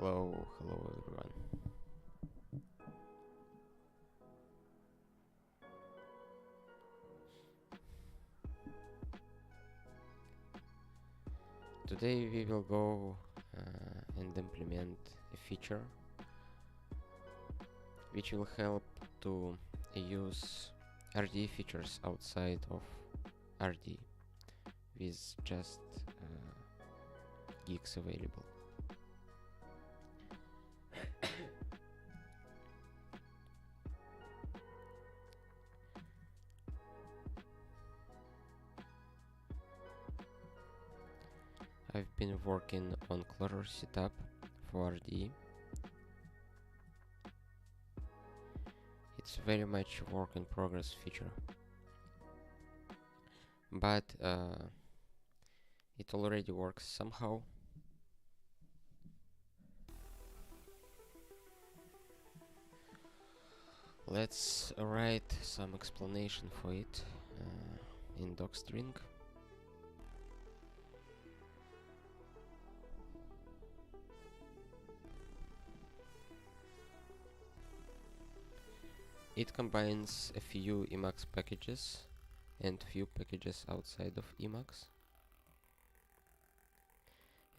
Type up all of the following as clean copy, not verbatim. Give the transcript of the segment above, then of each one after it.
Hello everyone. Today we will go and implement a feature which will help to use RDE features outside of RDE with just guix available. I've been working on Clojure setup for RDE. It's very much a work in progress feature, but it already works somehow. Let's write some explanation for it in docstring. It combines a few emacs packages and few packages outside of emacs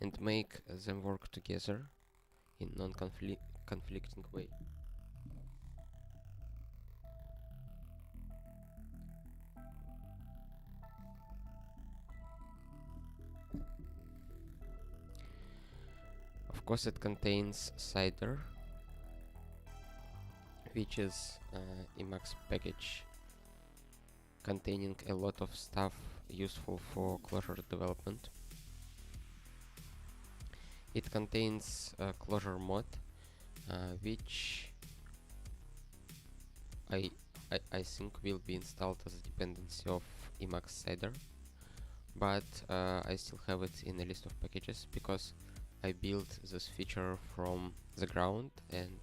and make them work together in non-conflicting way. Of course, it contains cider, which is emacs package containing a lot of stuff useful for Clojure development. It contains a Clojure mod, which I think will be installed as a dependency of emacs cider, but I still have it in a list of packages because I built this feature from the ground and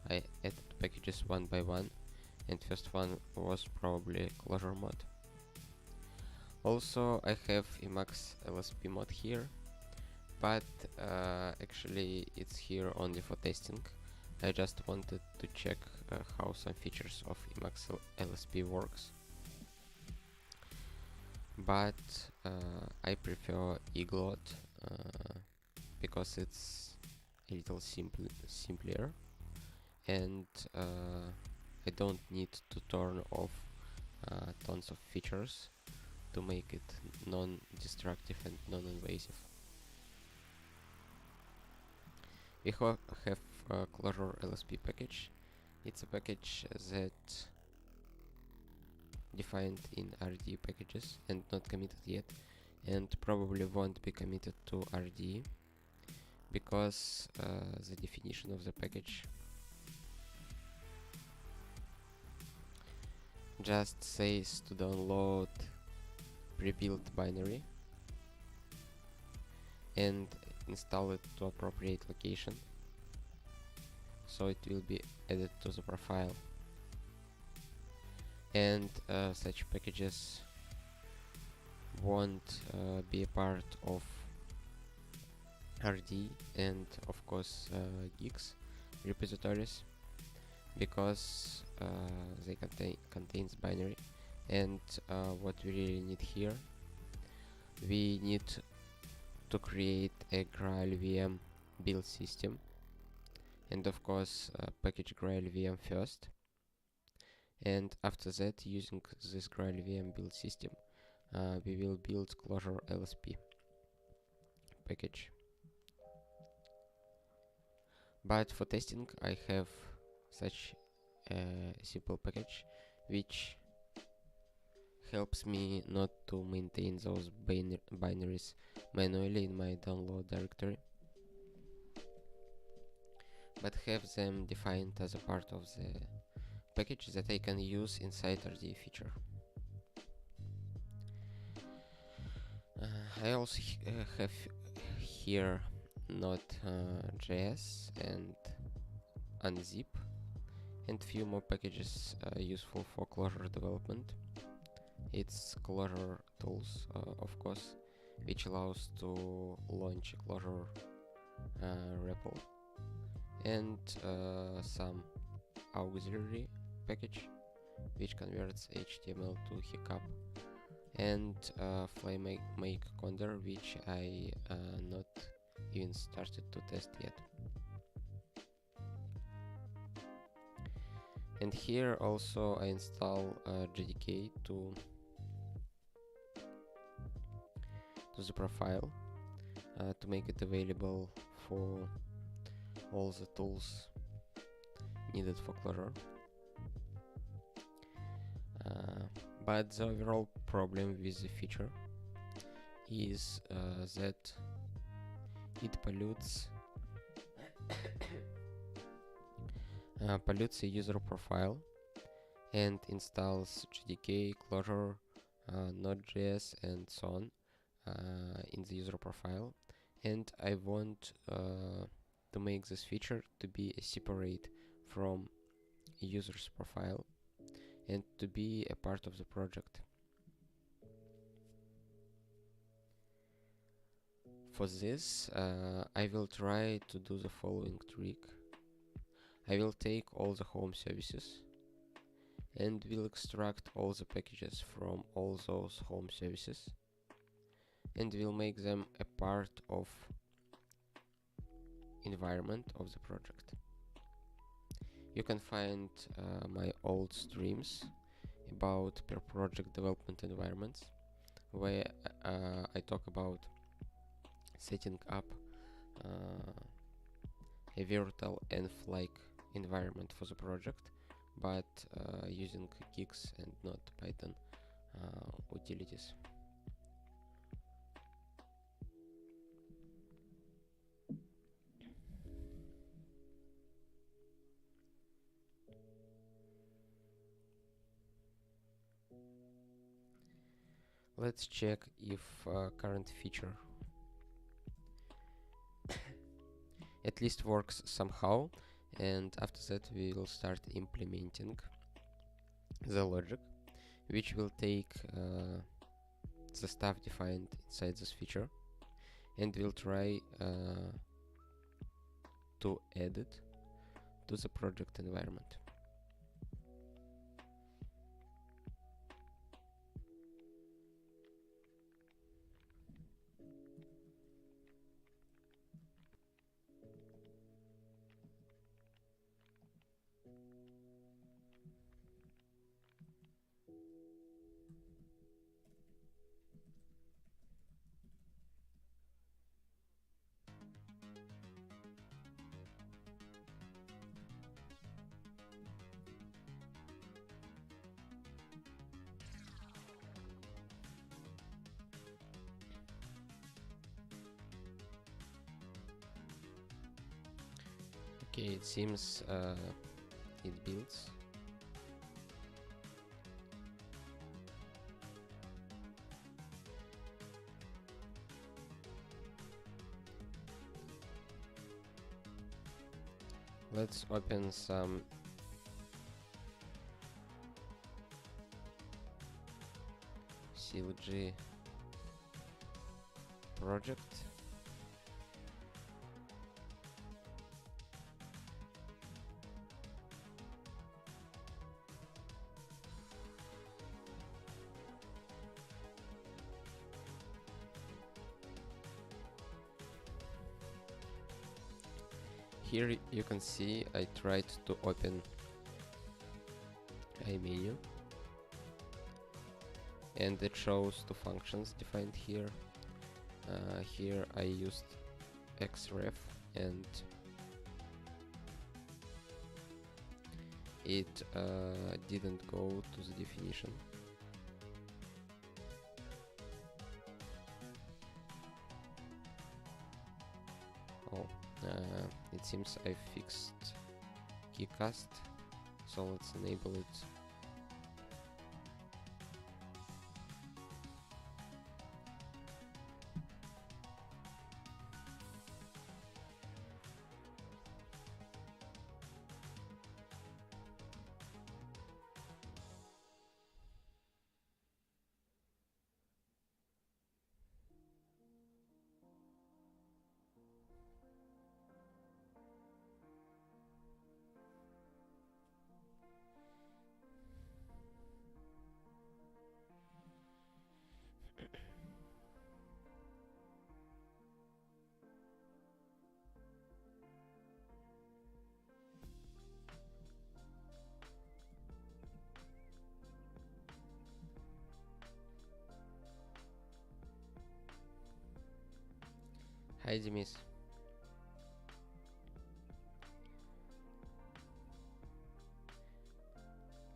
I added packages one by one, and first one was probably Clojure mod. Also, I have emacs LSP mod here, but actually it's here only for testing. I just wanted to check how some features of emacs LSP works. But I prefer iglot because it's a little simpler, and I don't need to turn off tons of features to make it non-destructive and non-invasive. We have a Clojure LSP package. It's a package that defined in RDE packages and not committed yet, and probably won't be committed to RDE because the definition of the package just says to download pre-built binary and install it to appropriate location, so it will be added to the profile. And such packages won't be a part of RDE and of course guix repositories because they contains binary. And what we really need here, we need to create a Graal VM build system, and of course package Graal VM first, and after that, using this Graal VM build system, we will build Clojure LSP package. But for testing, I have such a simple package which helps me not to maintain those binaries manually in my download directory, but have them defined as a part of the package that I can use inside RDE feature. I also have here Node.js and unzip and few more packages useful for Clojure development. It's Clojure tools, of course, which allows to launch a Clojure repo and some auxiliary package which converts HTML to hookup, and fly make conda, which I not even started to test yet. And here also I install JDK to the profile to make it available for all the tools needed for Clojure. But the overall problem with the feature is that it pollutes the user profile and installs JDK, Clojure, Node.js, and so on in the user profile. And I want to make this feature to be separate from user's profile and to be a part of the project. For this, I will try to do the following trick. I will take all the home services and will extract all the packages from all those home services and will make them a part of environment of the project. You can find my old streams about per project development environments, where I talk about setting up a virtual env-like environment for the project, but using guix and not Python utilities. Let's check if current feature at least works somehow, and after that we will start implementing the logic which will take the stuff defined inside this feature and we'll try to add it to the project environment. Okay, it seems it builds. Let's open some clj project. Here you can see I tried to open a menu and it shows two functions defined here. Here I used xref and it didn't go to the definition. Oh, it seems I fixed keycast, so let's enable it. ID miss.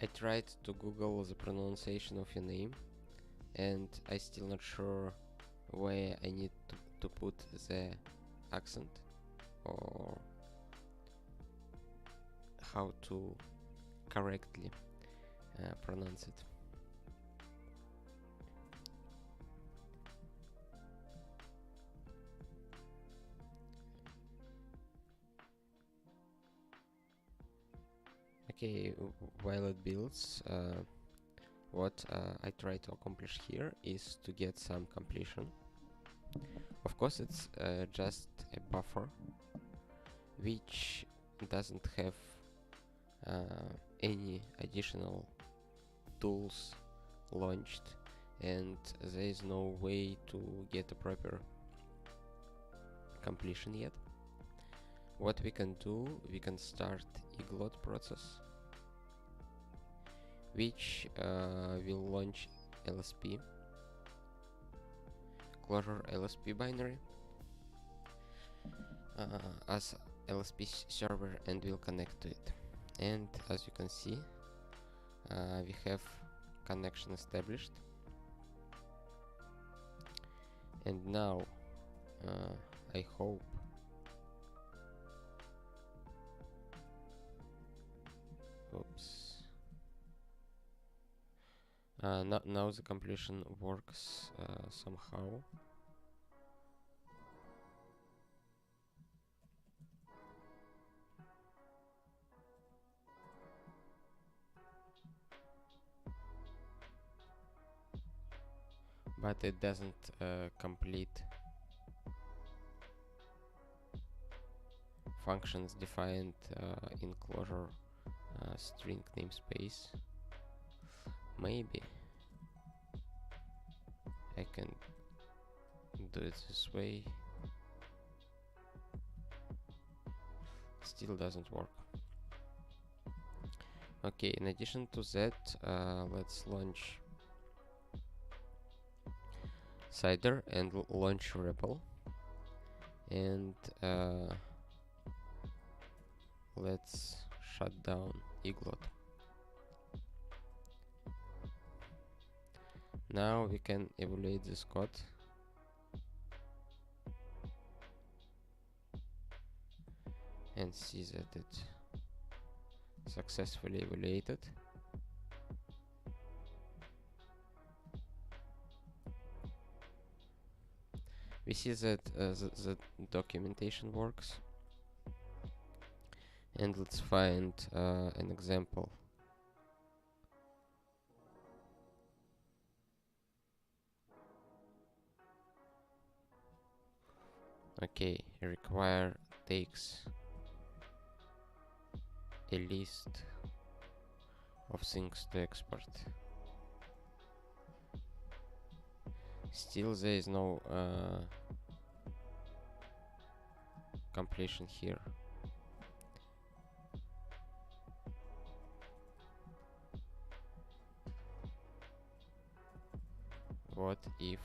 I tried to Google the pronunciation of your name, and I still not sure where I need to put the accent or how to correctly pronounce it. Okay, while it builds, what I try to accomplish here is to get some completion. Of course, it's just a buffer which doesn't have any additional tools launched, and there is no way to get a proper completion yet. What we can do, we can start iglot process, which will launch LSP, Clojure LSP binary as LSP server, and will connect to it. And as you can see, we have connection established. And now I hope now the completion works somehow. But it doesn't complete functions defined in Clojure string namespace. Maybe I can do it this way. Still doesn't work. Okay, in addition to that, let's launch cider and launch REPL, and let's shut down iglot. Now we can evaluate this code. And see that it successfully evaluated. We see that the documentation works. And let's find an example. Okay, require takes a list of things to export. Still there is no completion here. What if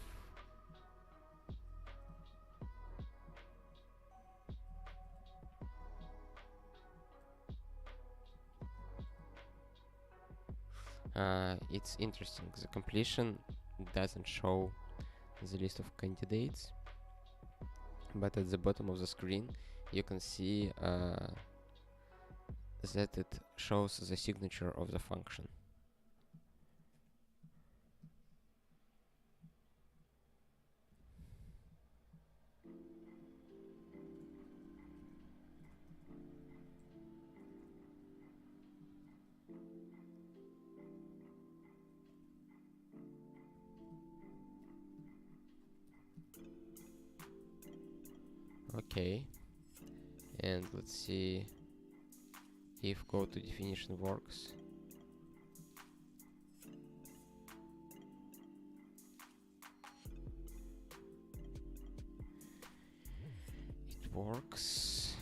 it's interesting, the completion doesn't show the list of candidates, but at the bottom of the screen you can see that it shows the signature of the function. Okay, and let's see if go to definition works. It works.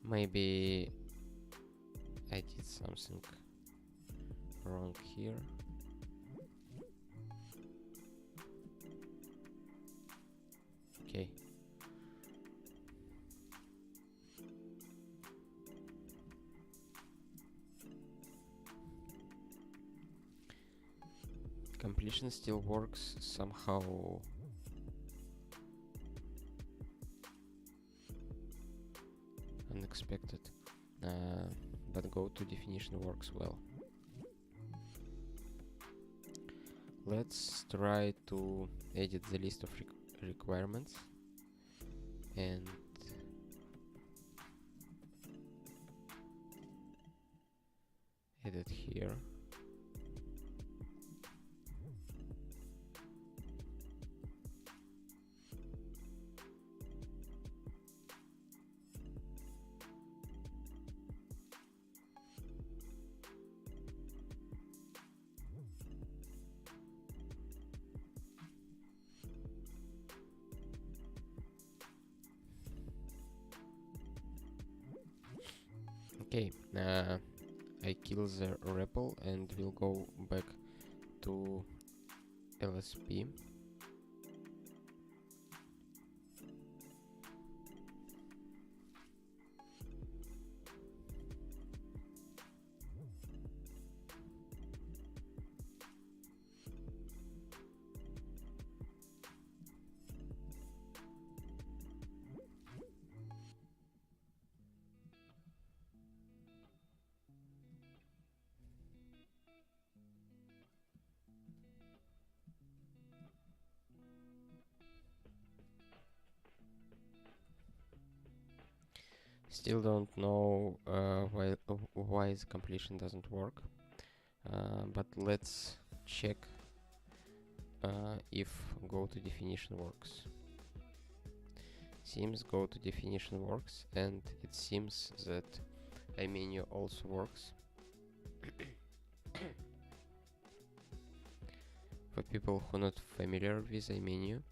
Maybe I did something wrong here. Okay. Completion still works somehow. Unexpected. But go to definition works well. Let's try to edit the list of requirements and edit here. Okay, I kill the REPL and we'll go back to LSP. Still don't know why the completion doesn't work, but let's check if go to definition works. Seems go to definition works, and it seems that iMenu also works. For people who are not familiar with iMenu,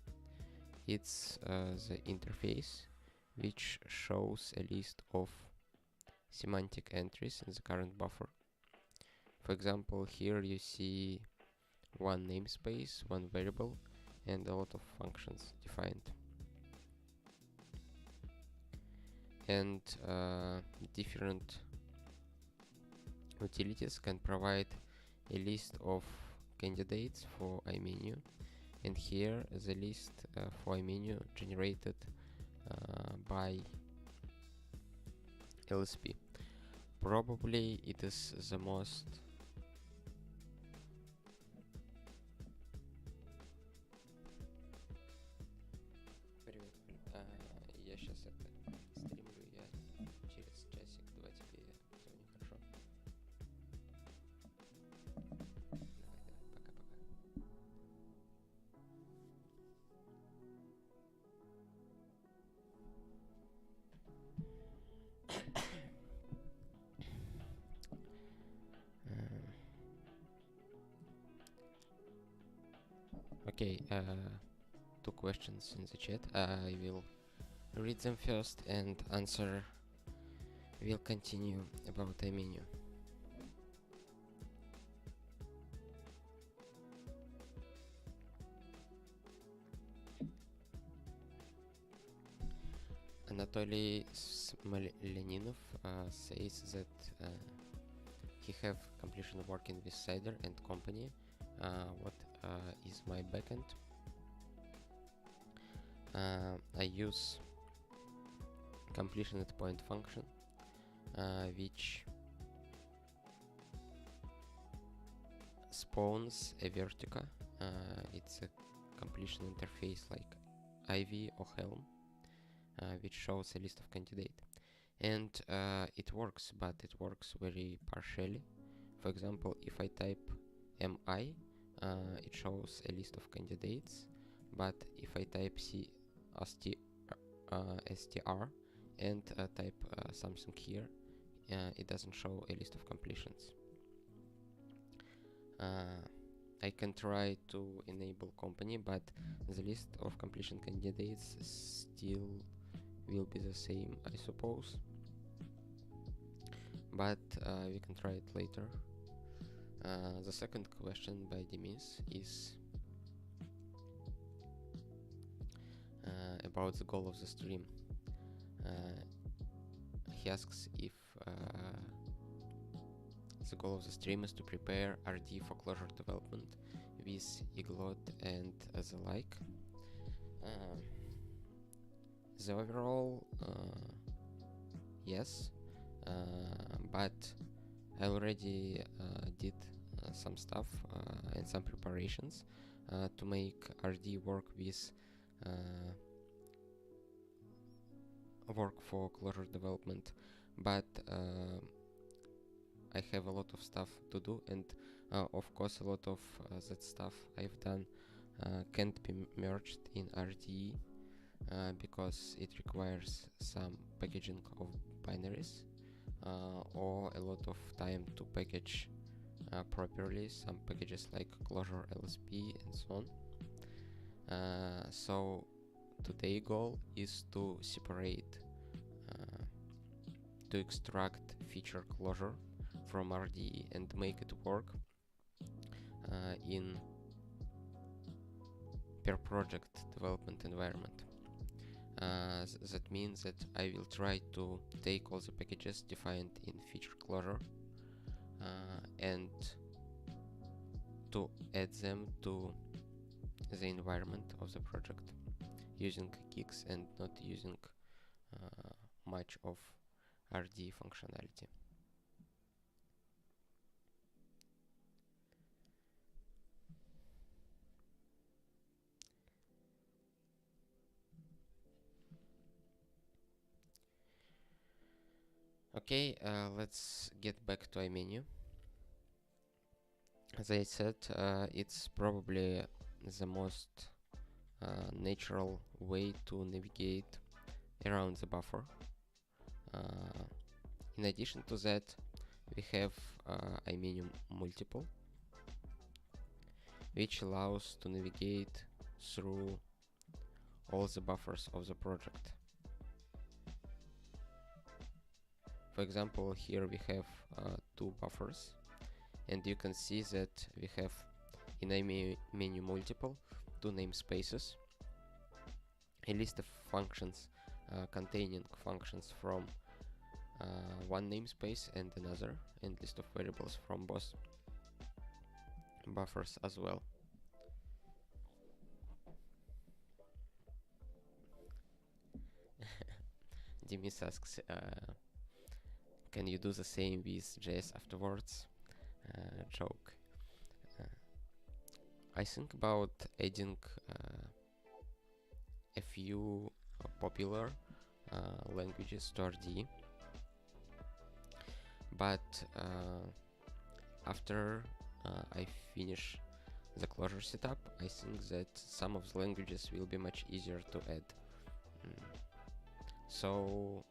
it's the interface which shows a list of semantic entries in the current buffer. For example, here you see one namespace, one variable, and a lot of functions defined. And different utilities can provide a list of candidates for iMenu, and here the list for iMenu generated by LSP. Probably it is the most я сейчас это стримлю, я через часик-два тебе позвоню, хорошо? Давай, пока-пока. Okay, two questions in the chat. I will read them first and answer. We'll continue about iMenu. Anatoly Smolyaninov says that he have completion working with Cider and company. What is my backend? I use completion at point function, which spawns a vertica. It's a completion interface like Ivy or Helm, which shows a list of candidates. And it works, but it works very partially. For example, if I type mi, it shows a list of candidates, but if I type str and type something here, it doesn't show a list of completions. I can try to enable company, but the list of completion candidates still will be the same, I suppose. but we can try it later. The second question by Demis is about the goal of the stream. He asks if the goal of the stream is to prepare RDE for Clojure development with iglot and the like. The overall, yes, but I already did some stuff and some preparations to make RDE work with work for Clojure development, but I have a lot of stuff to do, and of course a lot of that stuff I've done can't be merged in RDE because it requires some packaging of binaries or a lot of time to package properly some packages like Clojure, LSP and so on. So today's goal is to separate, to extract feature Clojure from RDE and make it work in per project development environment. That means that I will try to take all the packages defined in feature Clojure and to add them to the environment of the project using guix and not using much of RDE functionality. Okay, let's get back to iMenu. As I said, it's probably the most natural way to navigate around the buffer. In addition to that, we have iMenu multiple, which allows to navigate through all the buffers of the project. For example, here we have two buffers, and you can see that we have in iMenu multiple two namespaces, a list of functions containing functions from one namespace and another, and list of variables from both buffers as well. Demis asks, can you do the same with JS afterwards? Joke. I think about adding a few popular languages to RDE, but after I finish the Clojure setup, I think that some of the languages will be much easier to add. So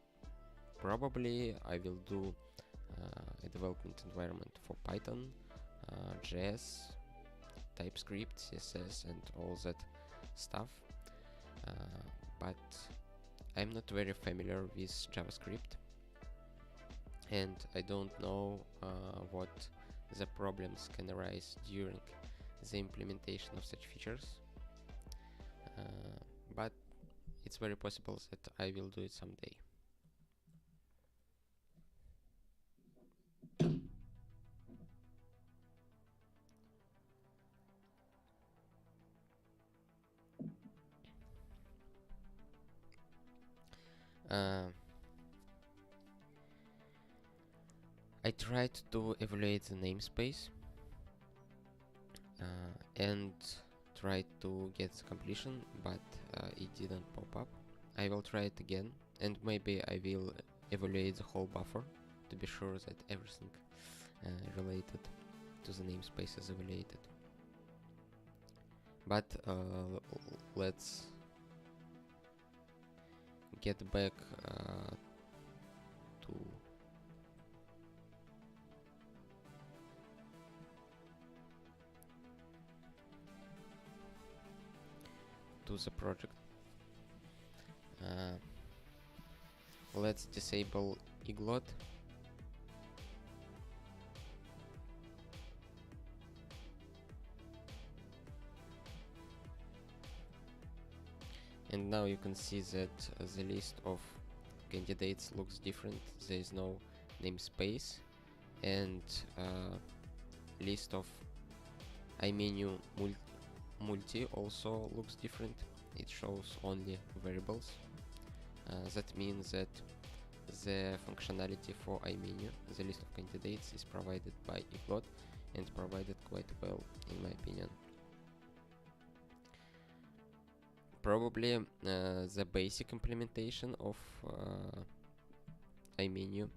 probably I will do a development environment for Python, JS, TypeScript, CSS and all that stuff, but I'm not very familiar with JavaScript and I don't know what the problems can arise during the implementation of such features, but it's very possible that I will do it someday. I tried to evaluate the namespace and tried to get the completion, but it didn't pop up. I will try it again, and maybe I will evaluate the whole buffer to be sure that everything related to the namespace is evaluated. But let's get back to the project. Let's disable iglot And now you can see that the list of candidates looks different. There is no namespace, and list of iMenu multi also looks different. It shows only variables. That means that the functionality for iMenu, the list of candidates, is provided by iglot and provided quite well, in my opinion. Probably the basic implementation of iMenu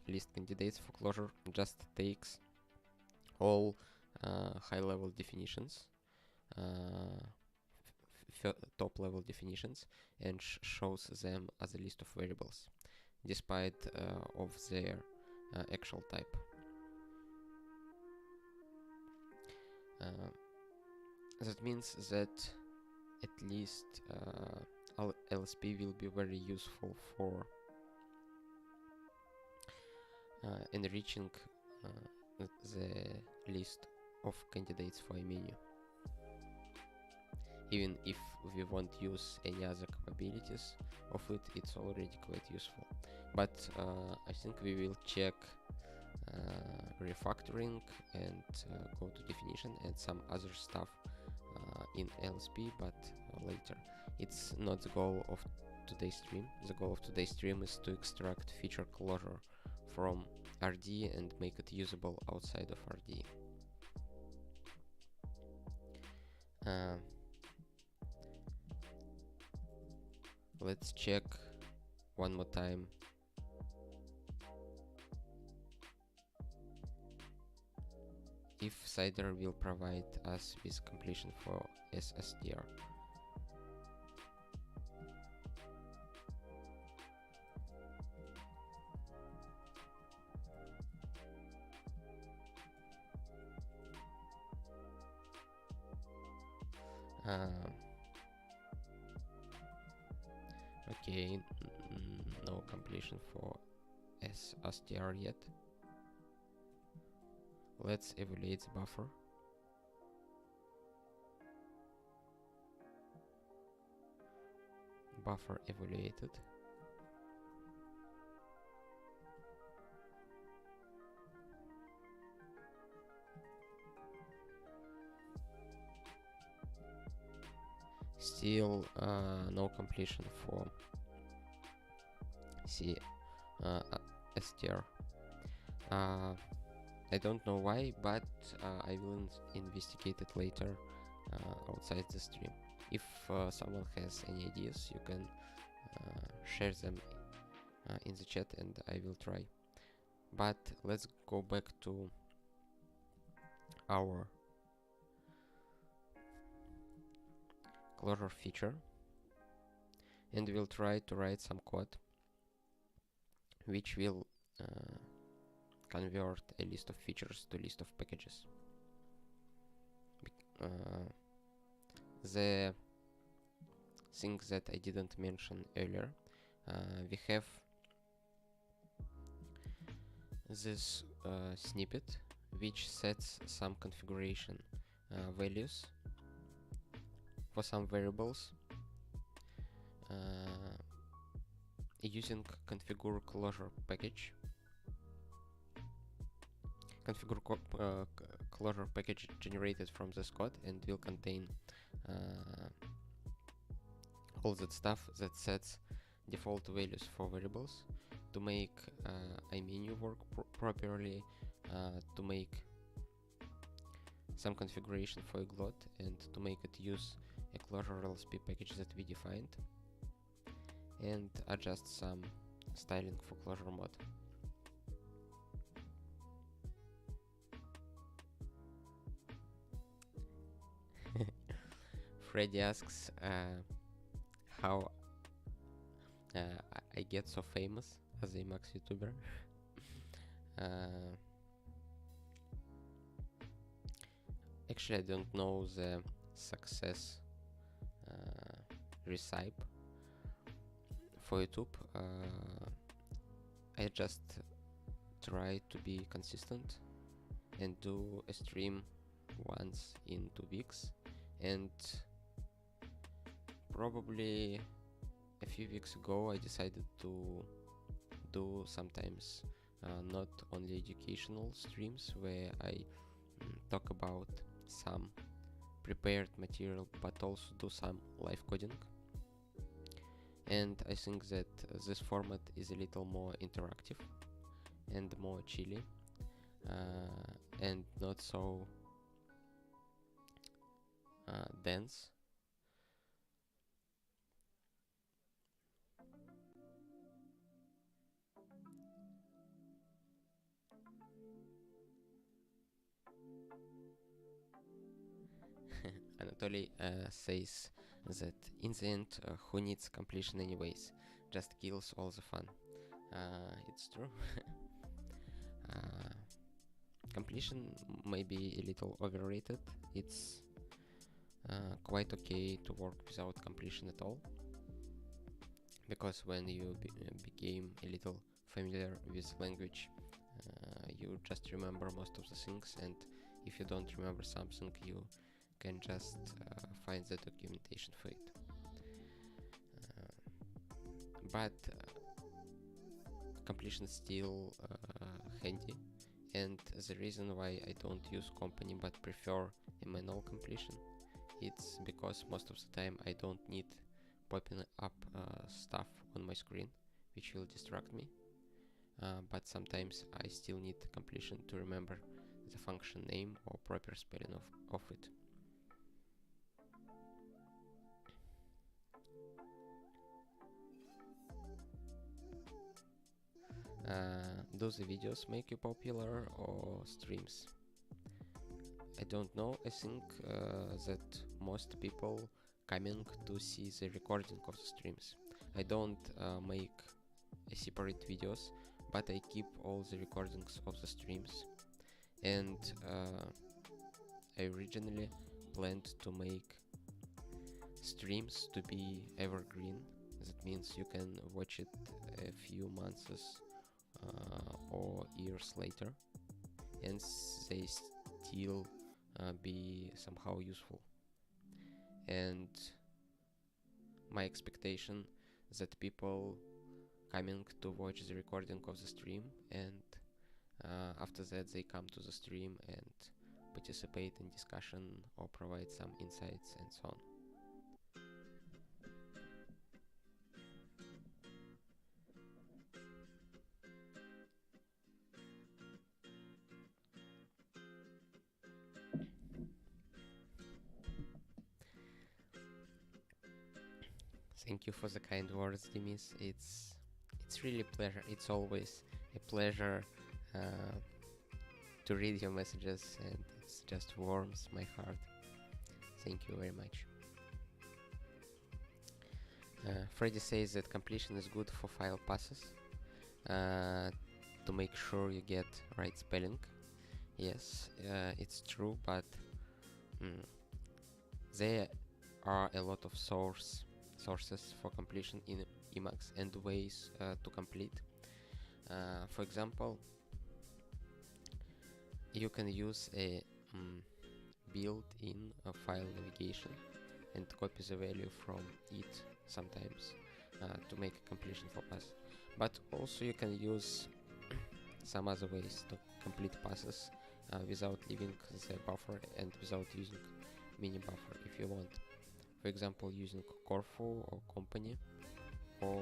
list candidates for Clojure just takes all high-level definitions, top-level definitions, and shows them as a list of variables, despite of their actual type. That means that at least LSP will be very useful for enriching the list of candidates for iMenu. Even if we won't use any other capabilities of it, it's already quite useful. But I think we will check refactoring and go to definition and some other stuff in LSP, but later. It's not the goal of today's stream. The goal of today's stream is to extract feature Clojure from RDE and make it usable outside of RDE. Let's check one more time if cider will provide us with completion for SSTR. Okay, no completion for SSTR yet. Let's evaluate the buffer. Buffer evaluated. Still no completion for STR. I don't know why, but I will investigate it later outside the stream. If someone has any ideas, you can share them in the chat and I will try. But let's go back to our Clojure feature and we'll try to write some code which will convert a list of features to list of packages. The thing that I didn't mention earlier, we have this snippet which sets some configuration values for some variables using configure Clojure package. Configure Clojure package generated from this code and will contain all that stuff that sets default values for variables to make iMenu work properly, to make some configuration for iglot, and to make it use a Clojure LSP package that we defined, and adjust some styling for Clojure mod. Freddy asks how I get so famous as a emacs YouTuber. Actually, I don't know the success recipe for YouTube. I just try to be consistent and do a stream once in 2 weeks and Probably a few weeks ago I decided to do sometimes not only educational streams where I talk about some prepared material but also do some live coding, and I think that this format is a little more interactive and more chilly and not so dense. Anatoly says that in the end, who needs completion anyways? Just kills all the fun. It's true. Completion may be a little overrated. It's quite okay to work without completion at all, because when you became a little familiar with language, you just remember most of the things, and if you don't remember something, you can just find the documentation for it. But completion is still handy, and the reason why I don't use company but prefer a manual completion, it's because most of the time I don't need popping up stuff on my screen which will distract me, but sometimes I still need completion to remember the function name or proper spelling of it. Do the videos make you popular or streams? I don't know. I think that most people coming to see the recording of the streams. I don't make separate videos, but I keep all the recordings of the streams, and I originally planned to make streams to be evergreen. That means you can watch it a few months or years later, and they still be somehow useful. And my expectation that people coming to watch the recording of the stream, and after that they come to the stream and participate in discussion or provide some insights and so on. Thank you for the kind words, Demis. It's really a pleasure. It's always a pleasure to read your messages, and it just warms my heart. Thank you very much. Freddy says that completion is good for file passes to make sure you get right spelling. Yes, it's true, but there are a lot of sources for completion in Emacs and ways to complete. For example, you can use a built-in file navigation and copy the value from it sometimes to make a completion for pass. But also you can use some other ways to complete passes without leaving the buffer and without using mini buffer if you want. For example, using Corfu or company or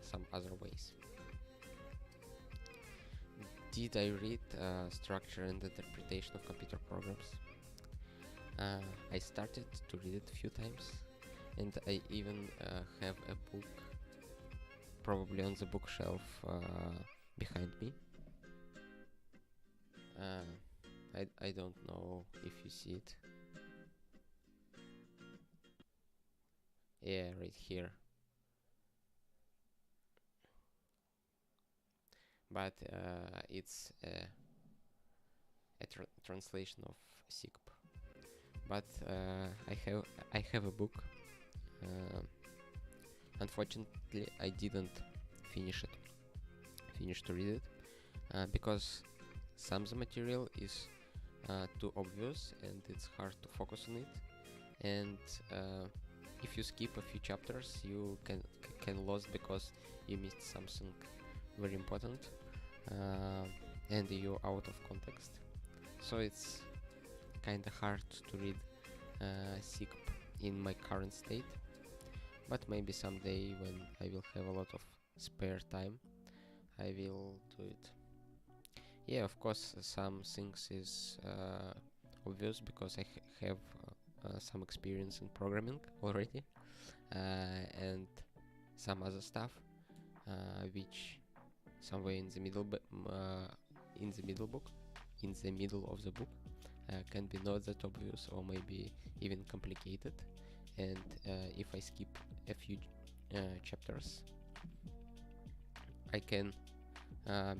some other ways. Did I read Structure and Interpretation of Computer Programs? I started to read it a few times, and I even have a book probably on the bookshelf behind me. I don't know if you see it. Yeah, right here. But it's a translation of SIGP. But I have a book. Unfortunately, I didn't finish to read it because some of the material is too obvious and it's hard to focus on it, and if you skip a few chapters, you can lose because you missed something very important, and you're out of context. So it's kind of hard to read SIG in my current state, but maybe someday when I will have a lot of spare time, I will do it. Yeah, of course, some things is obvious because I have some experience in programming already, and some other stuff which somewhere in the middle in the middle of the book can be not that obvious or maybe even complicated, and if I skip a few chapters, I can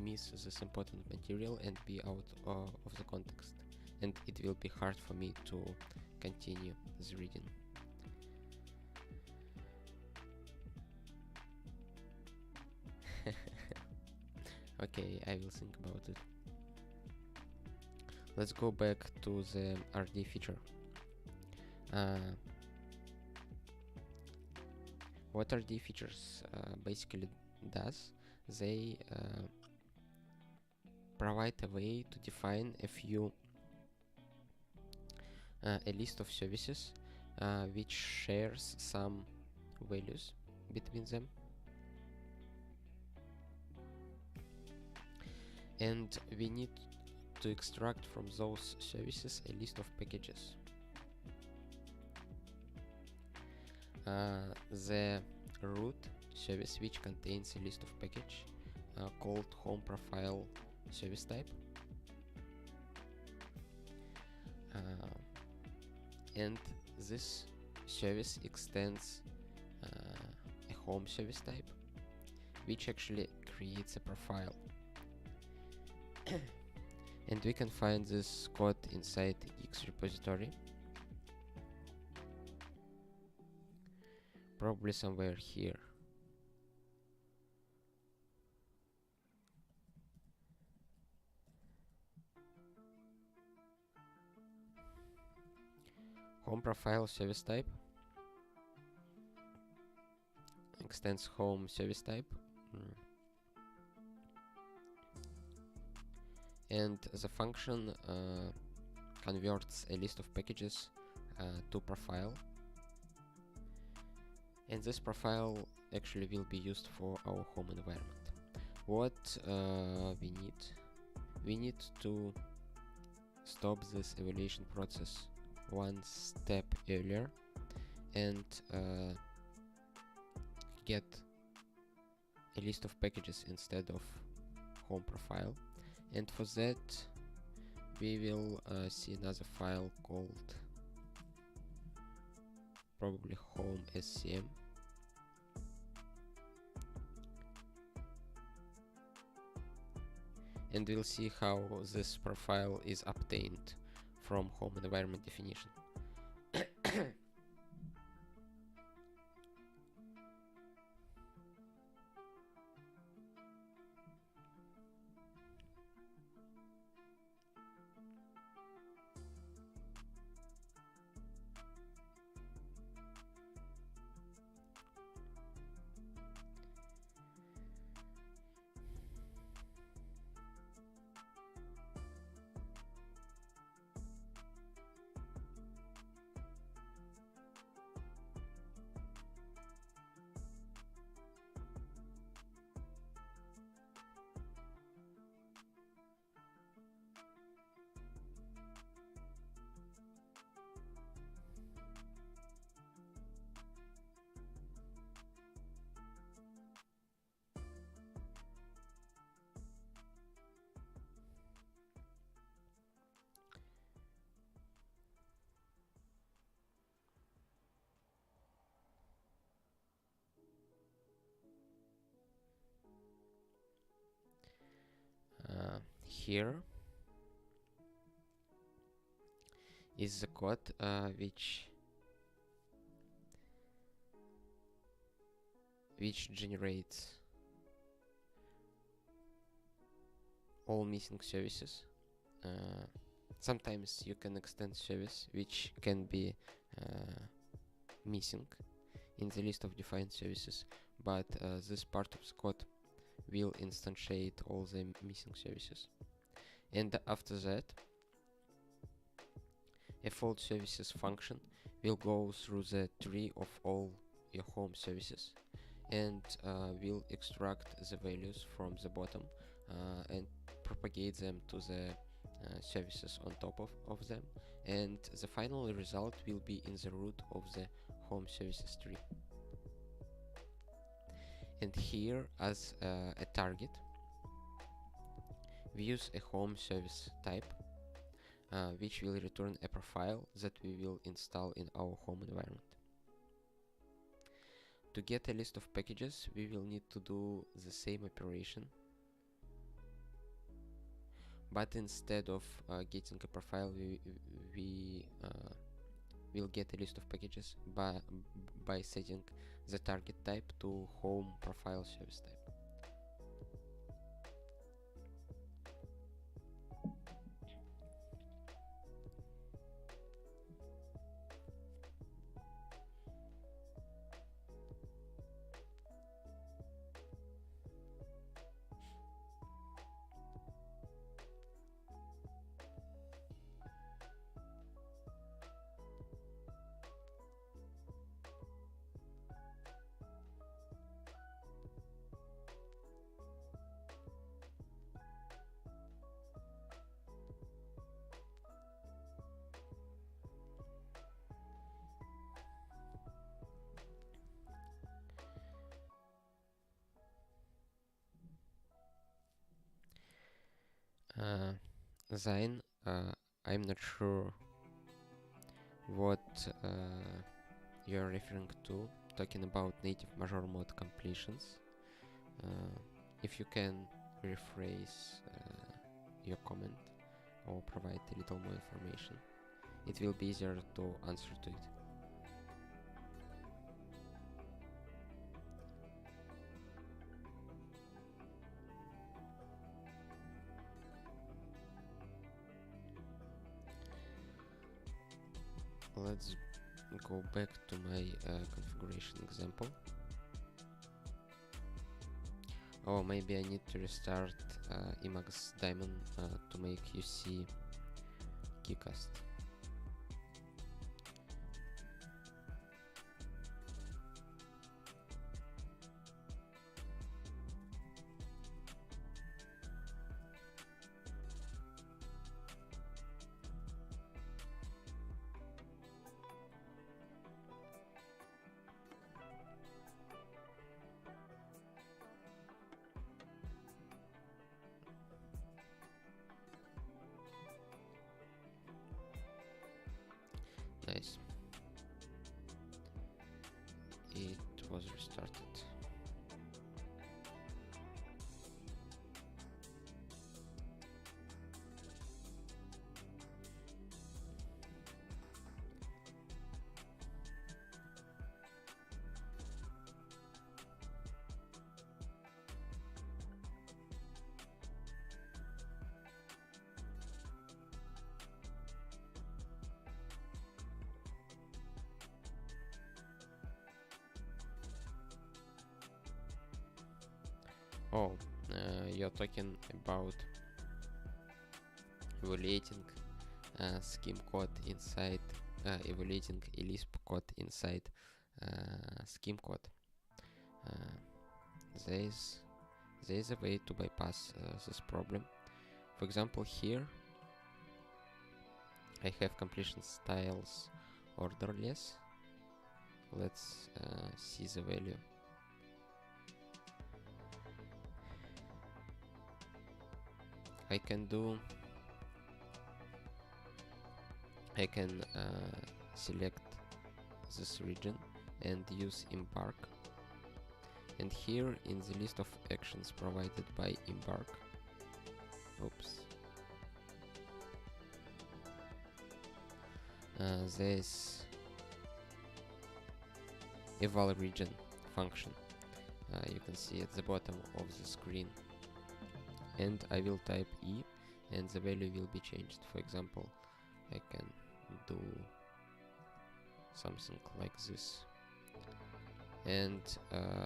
miss this important material and be out of the context, and it will be hard for me to continue the reading. Okay, I will think about it. Let's go back to the RDE feature. What RDE features basically does, they provide a way to define a list of services which shares some values between them, and we need to extract from those services a list of packages. The root service, which contains a list of package called home profile service type, and this service extends a home service type, which actually creates a profile. And we can find this code inside the guix repository, probably somewhere here. Home profile service type extends home service type, and the function converts a list of packages to profile, and this profile actually will be used for our home environment. What we need to stop this evaluation process one step earlier and get a list of packages instead of home profile, and for that we will see another file called probably home scm, and we'll see how this profile is obtained from home environment definition. Here is the code which generates all missing services. Sometimes you can extend service which can be missing in the list of defined services, but this part of the code will instantiate all the missing services. And after that, a fault services function will go through the tree of all your home services and will extract the values from the bottom and propagate them to the services on top of them, and the final result will be in the root of the home services tree. And here, as a target, we use a home service type which will return a profile that we will install in our home environment. To get a list of packages, we will need to do the same operation, but instead of getting a profile, we will get a list of packages by setting the target type to home profile service type. Then I'm not sure what you're referring to, talking about native major mode completions. If you can rephrase your comment or provide a little more information, it will be easier to answer to it. Let's go back to my configuration example. Oh, maybe I need to restart emacs daemon to make you see keycast. Nice. It was restarted. Oh, you're talking about evaluating scheme code inside, evaluating a Lisp code inside scheme code. There is a way to bypass this problem. For example, here I have completion styles orderless. Let's see the value. I can select this region and use embark, and here in the list of actions provided by embark, there's eval region function. You can see at the bottom of the screen, and I will type E and the value will be changed. For example, I can do something like this. and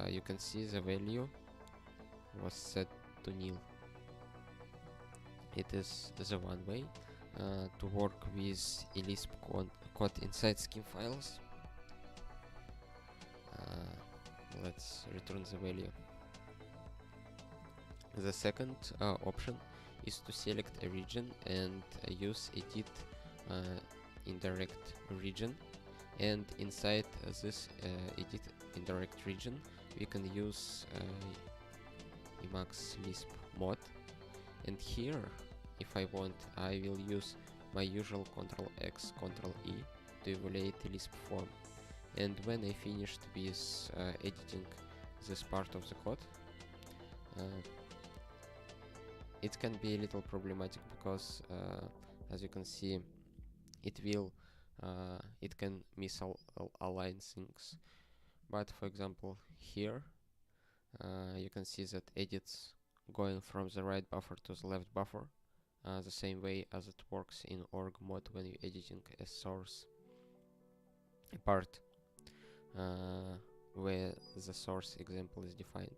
you can see the value was set to nil. It is the one way to work with Lisp code inside scheme files. Let's return the value. The second option is to select a region and use edit indirect region, and inside this edit indirect region we can use emacs lisp mod, and here if I want I will use my usual Ctrl X Ctrl E to evaluate the Lisp form. And when I finished with editing this part of the code, it can be a little problematic because as you can see it can misalign things. But for example here you can see that edits going from the right buffer to the left buffer the same way as it works in org mode when you're editing a source part where the source example is defined.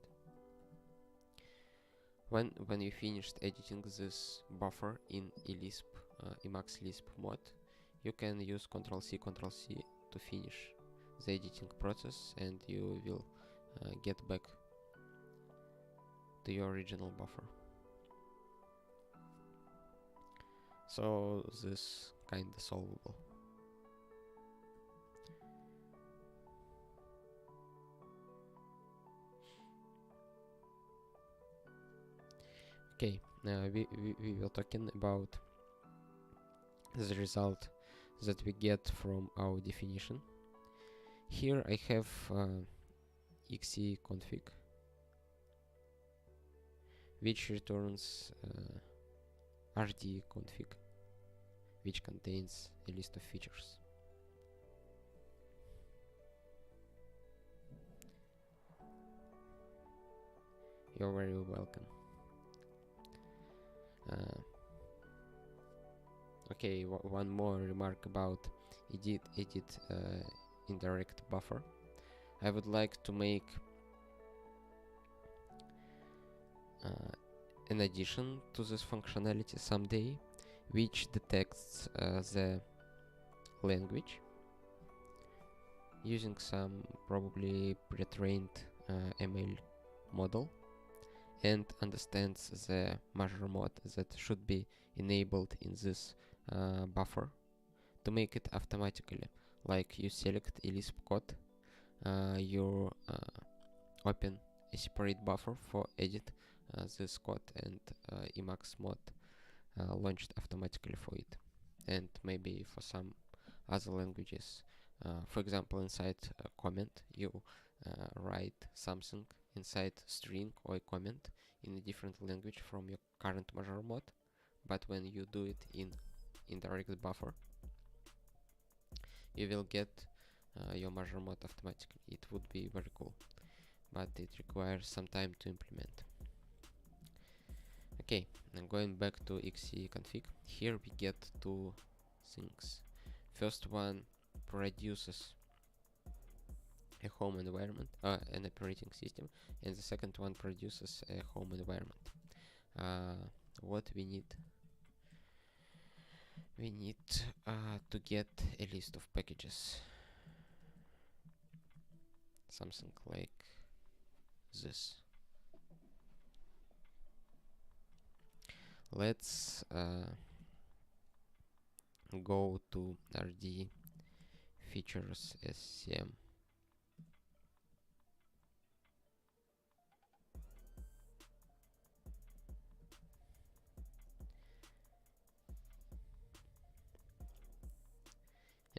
When you finished editing this buffer in emacs lisp mod, you can use Ctrl+C Ctrl+C to finish the editing process, and you will get back to your original buffer. So this kinda solvable. Okay, we were talking about the result that we get from our definition. Here I have xc-config, which returns RDE config, which contains a list of features. You're very welcome. Okay, one more remark about edit indirect buffer. I would like to make an addition to this functionality someday, which detects the language using some probably pre-trained ML model, and understands the measure mode that should be enabled in this buffer to make it automatically. Like you select a Lisp code, you open a separate buffer for edit this code, and Emacs mod launched automatically for it. And maybe for some other languages, for example inside a comment you write something inside string or a comment in a different language from your current measure mode, but when you do it in indirect buffer you will get your measure mode automatically. It would be very cool, but it requires some time to implement. Okay, now going back to xc-config, here we get two things. First one produces a home environment, an operating system, and the second one produces a home environment. What we need? We need to get a list of packages, something like this. Let's go to RDE features SCM.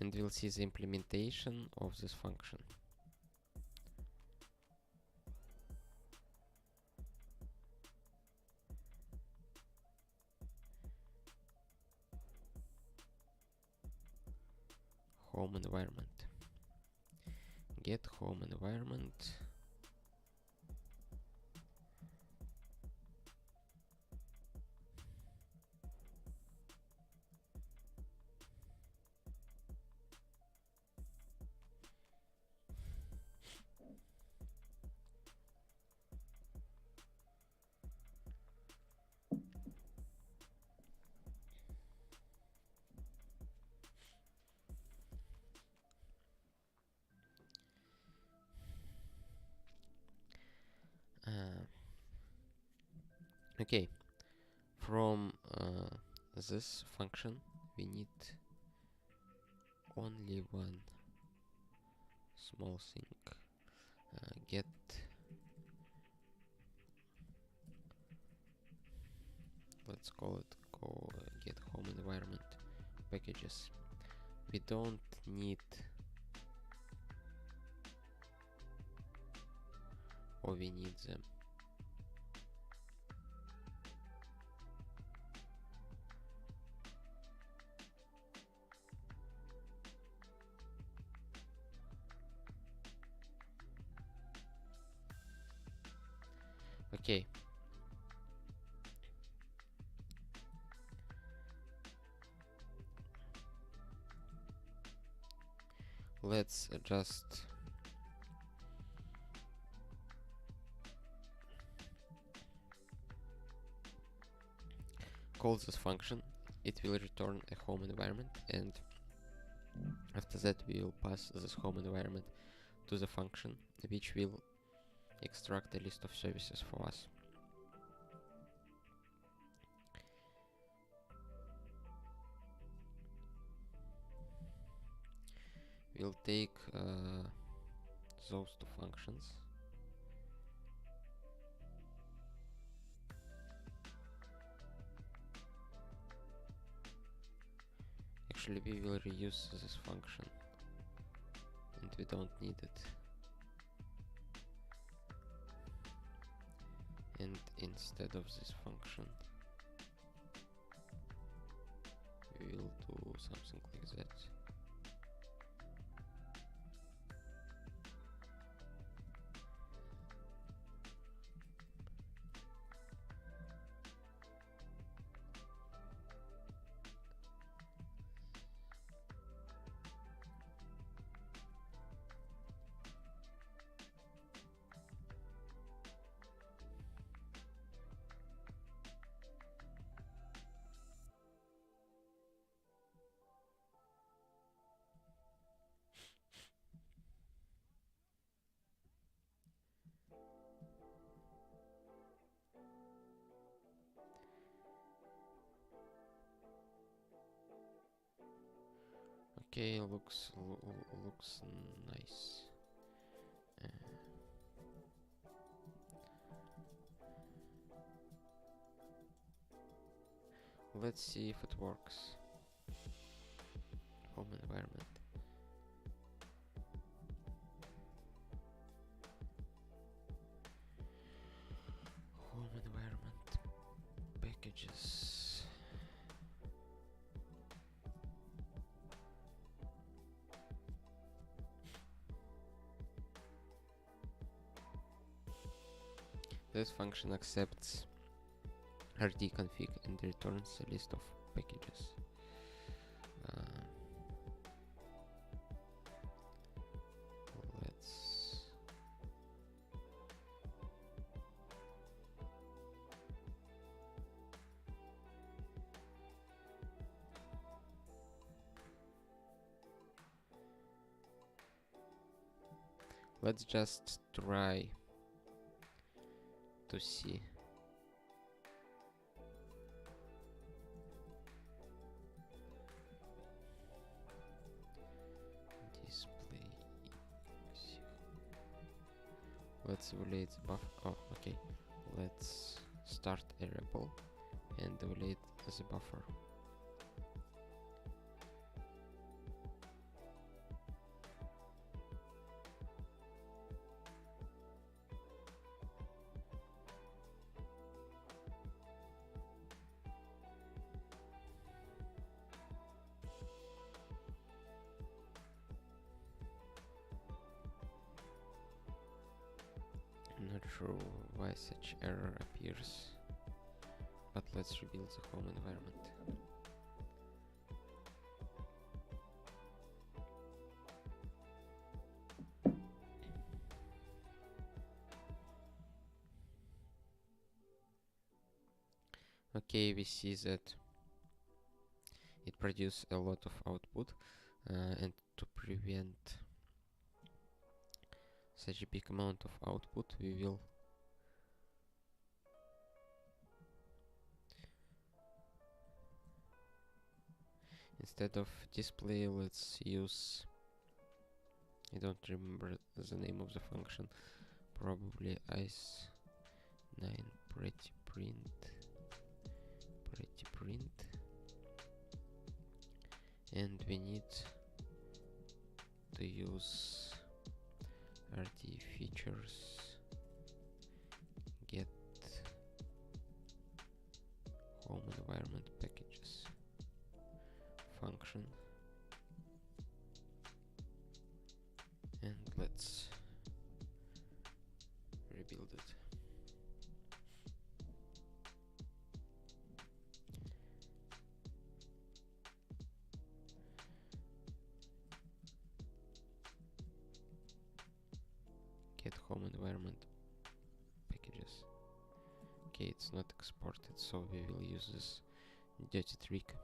And we'll see the implementation of this function. Home environment. Get home environment. Okay, from this function we need only one small thing. Get let's call it get home environment packages. We don't need, or we need them. Okay. Let's just call this function. It will return a home environment, and after that we will pass this home environment to the function, which will extract a list of services for us. We'll take those two functions. Actually, we will reuse this function, and we don't need it. And instead of this function, we will do something like that. Okay, looks nice. Let's see if it works. Home environment. Home environment packages. This function accepts RDE config and returns a list of packages. Let's just try to see. Display. Let's evaluate the buffer. Oh, okay. Let's start a REPL and evaluate the buffer. I'm not sure why such error appears, but let's rebuild the home environment. Okay, we see that it produces a lot of output, and to prevent such a big amount of output, we will Instead of display, let's use, I don't remember the name of the function, probably ice9 pretty print, and we need to use RDE features get home environment packages function, and let's rebuild it. Get home environment packages. Okay, it's not exported, so we will use this dirty trick.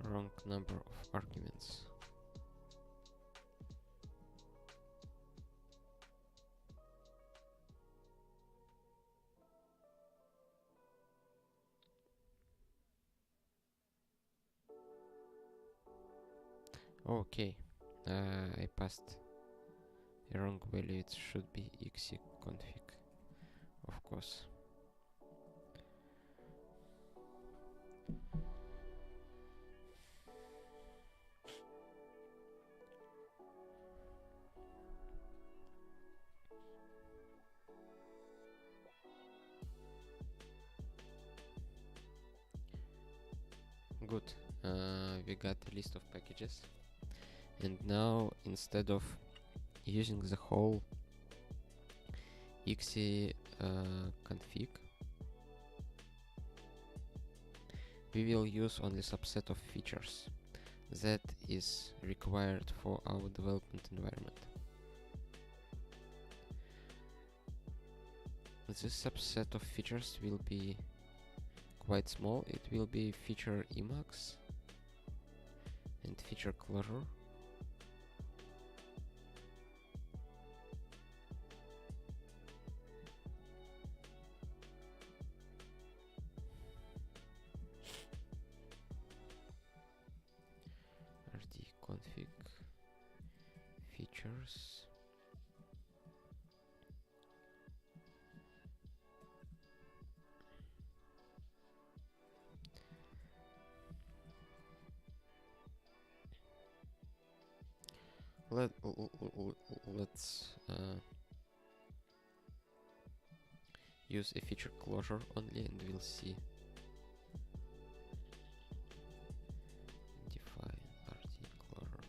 Wrong number of arguments. Okay, I passed a wrong value. It should be xconfig, of course. Good. We got a list of packages, and now instead of using the whole exe config, we will use only subset of features that is required for our development environment. This subset of features will be quite small. It will be feature emacs and feature Clojure. RDE config features. Let's use a feature Clojure only, and we'll see. Define RDE Clojure.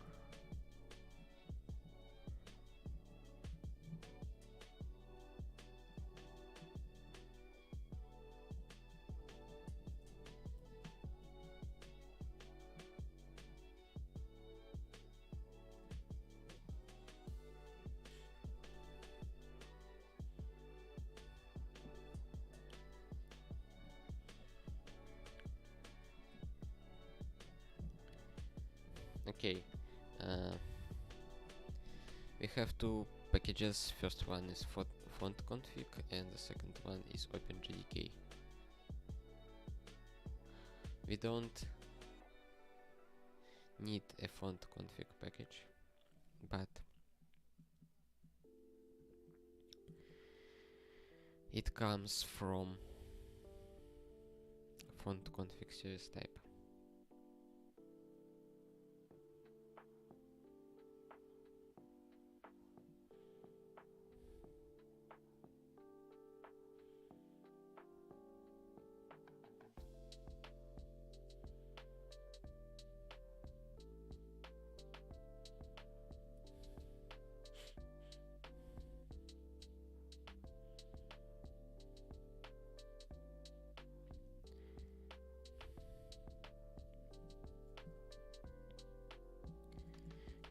Okay, we have two packages. First one is font config, and the second one is OpenJDK. We don't need a font config package, but it comes from font config series type.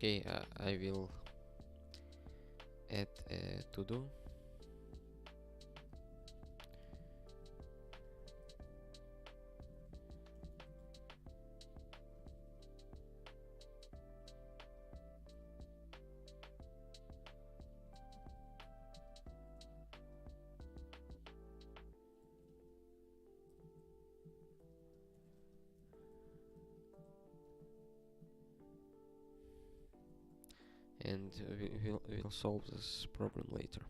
Okay, I will add a to-do. And we'll solve this problem later.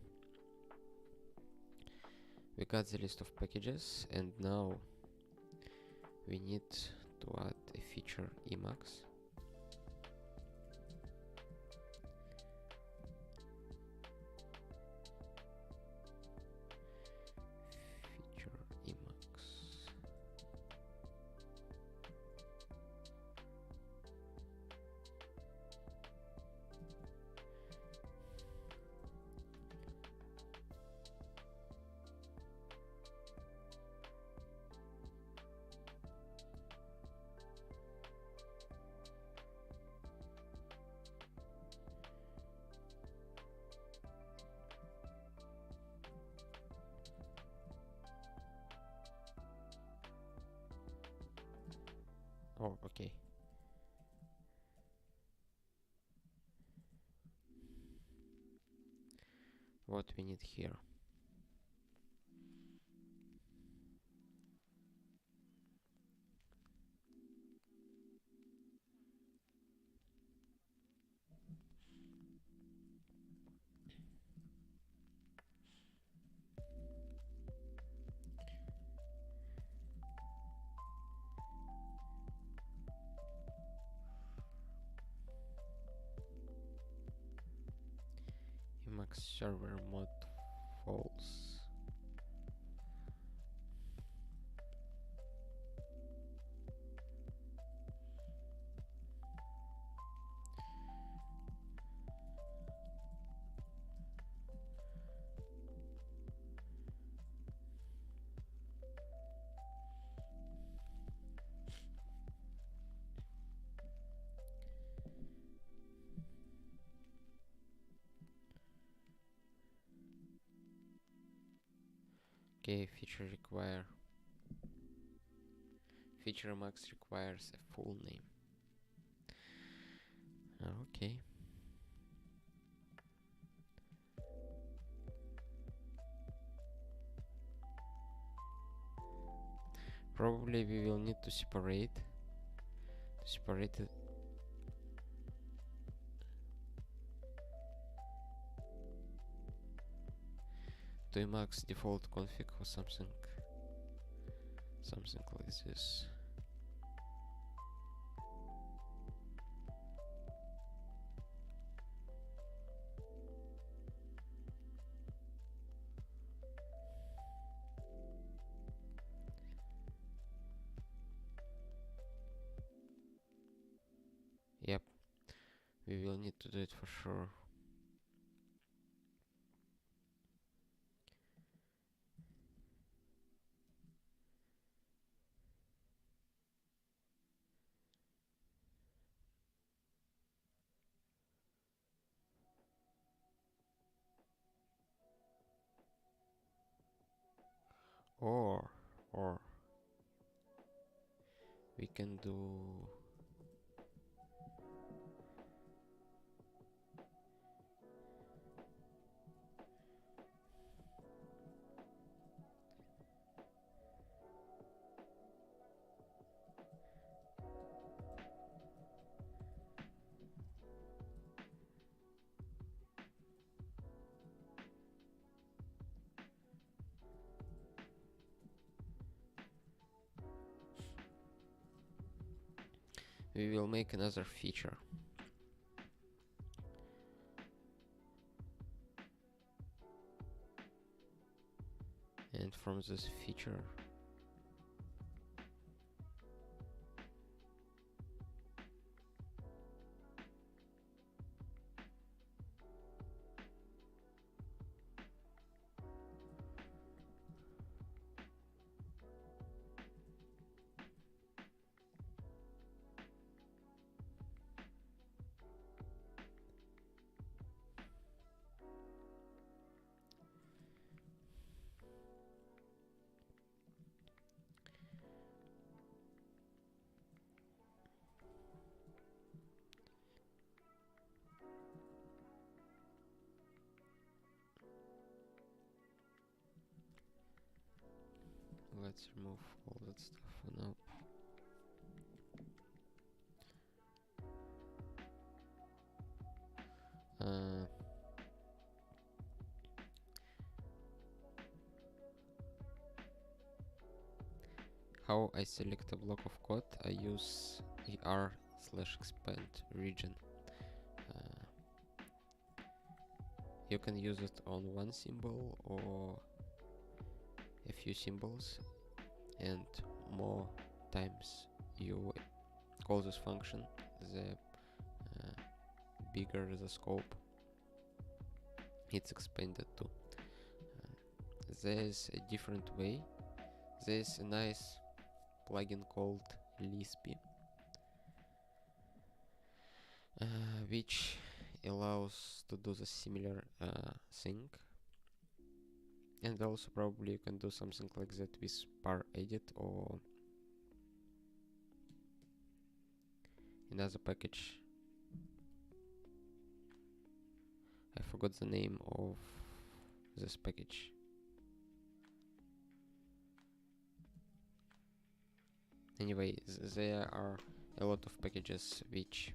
We got the list of packages, and now we need to add a feature emacs. Feature emacs. Oh, okay. What we need here? Emacs server mod false. Okay, feature emacs requires a full name. Okay. Probably we will need to separate it. To emacs default config or something like this. Yep, we will need to do it for sure. Or we can do we will make another feature. And from this feature let's remove all that stuff for now. How I select a block of code? I use er/expand region. You can use it on one symbol or a few symbols, and more times you call this function, the bigger the scope it's expanded to. There's a different way. There's a nice plugin called LSP, which allows to do the similar thing, and also probably you can do something like that with par_edit or another package. I forgot the name of this package. Anyway, there are a lot of packages which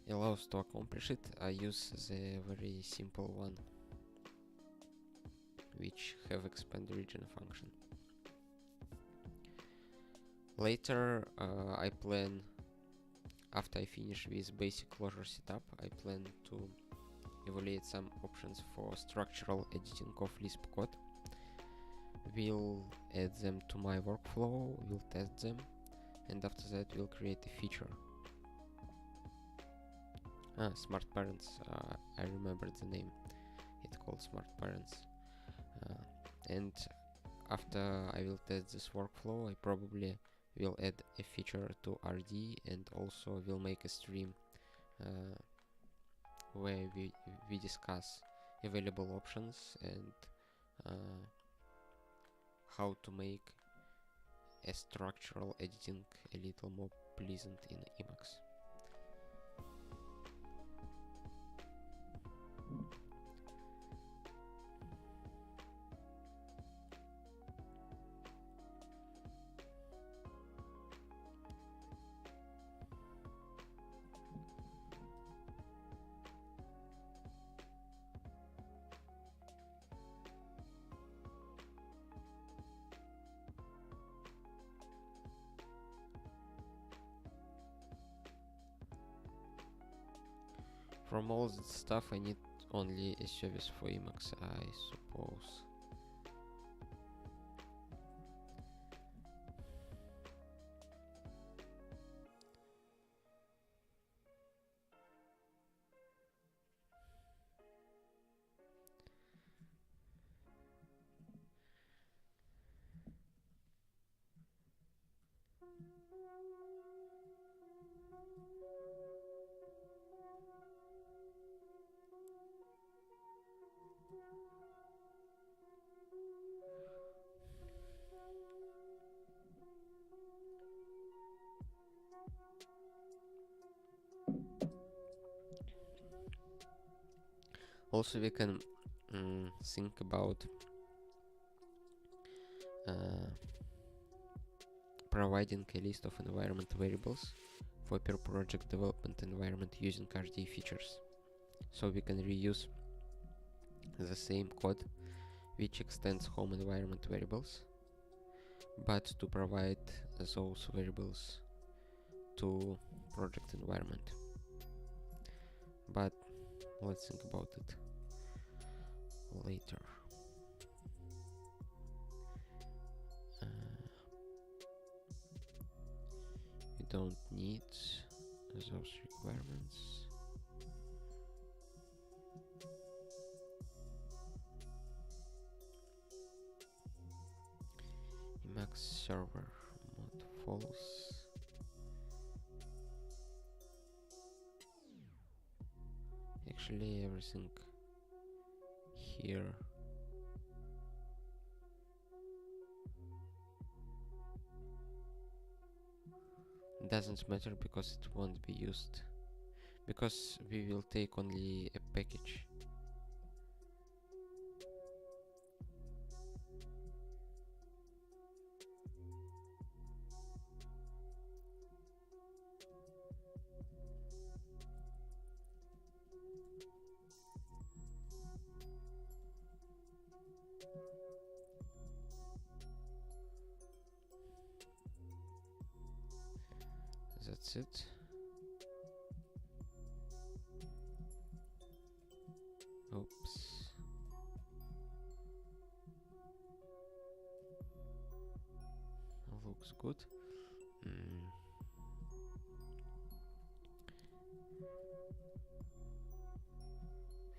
allows to accomplish it. I use the very simple one, which have expand region function. Later, I plan, after I finish with basic Clojure setup, I plan to evaluate some options for structural editing of Lisp code. We'll add them to my workflow, we'll test them, and after that we'll create a feature. Smart Parents, I remembered the name. It's called Smart Parents. And after I will test this workflow, I probably will add a feature to RDE, and also will make a stream where we discuss available options and how to make a structural editing a little more pleasant in Emacs. From all that stuff, I need only a service for Emacs, I suppose. Also, we can think about providing a list of environment variables for per project development environment using RDE features. So we can reuse the same code which extends home environment variables, but to provide those variables to project environment. But let's think about it later. We don't need those requirements. Emacs server mod false. Actually, everything here doesn't matter because it won't be used, because we will take only a package. That's it. Oops. Looks good.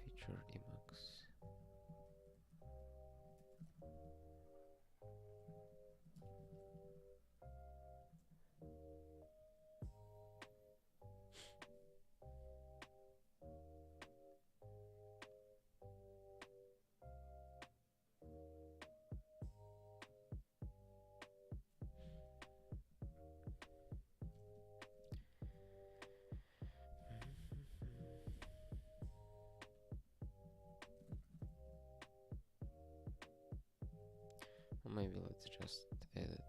Feature emacs. Maybe let's just edit.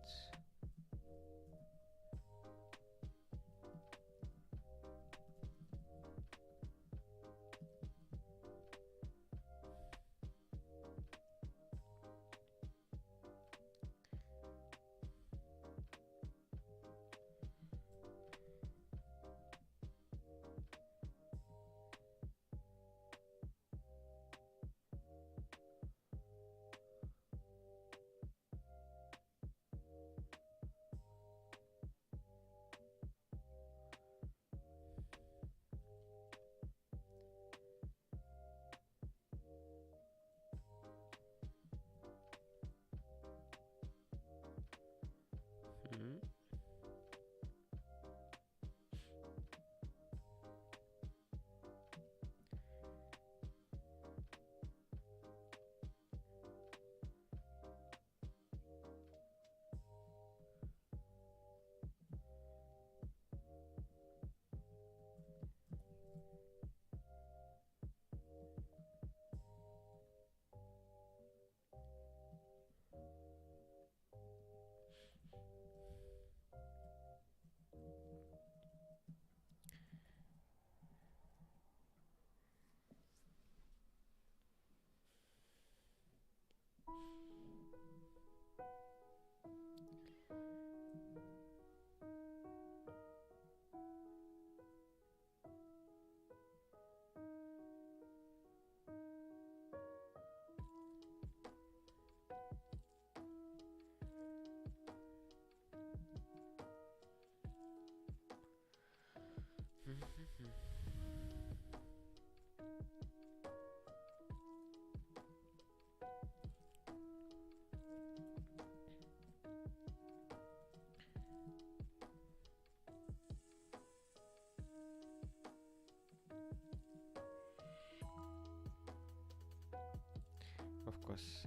Of course,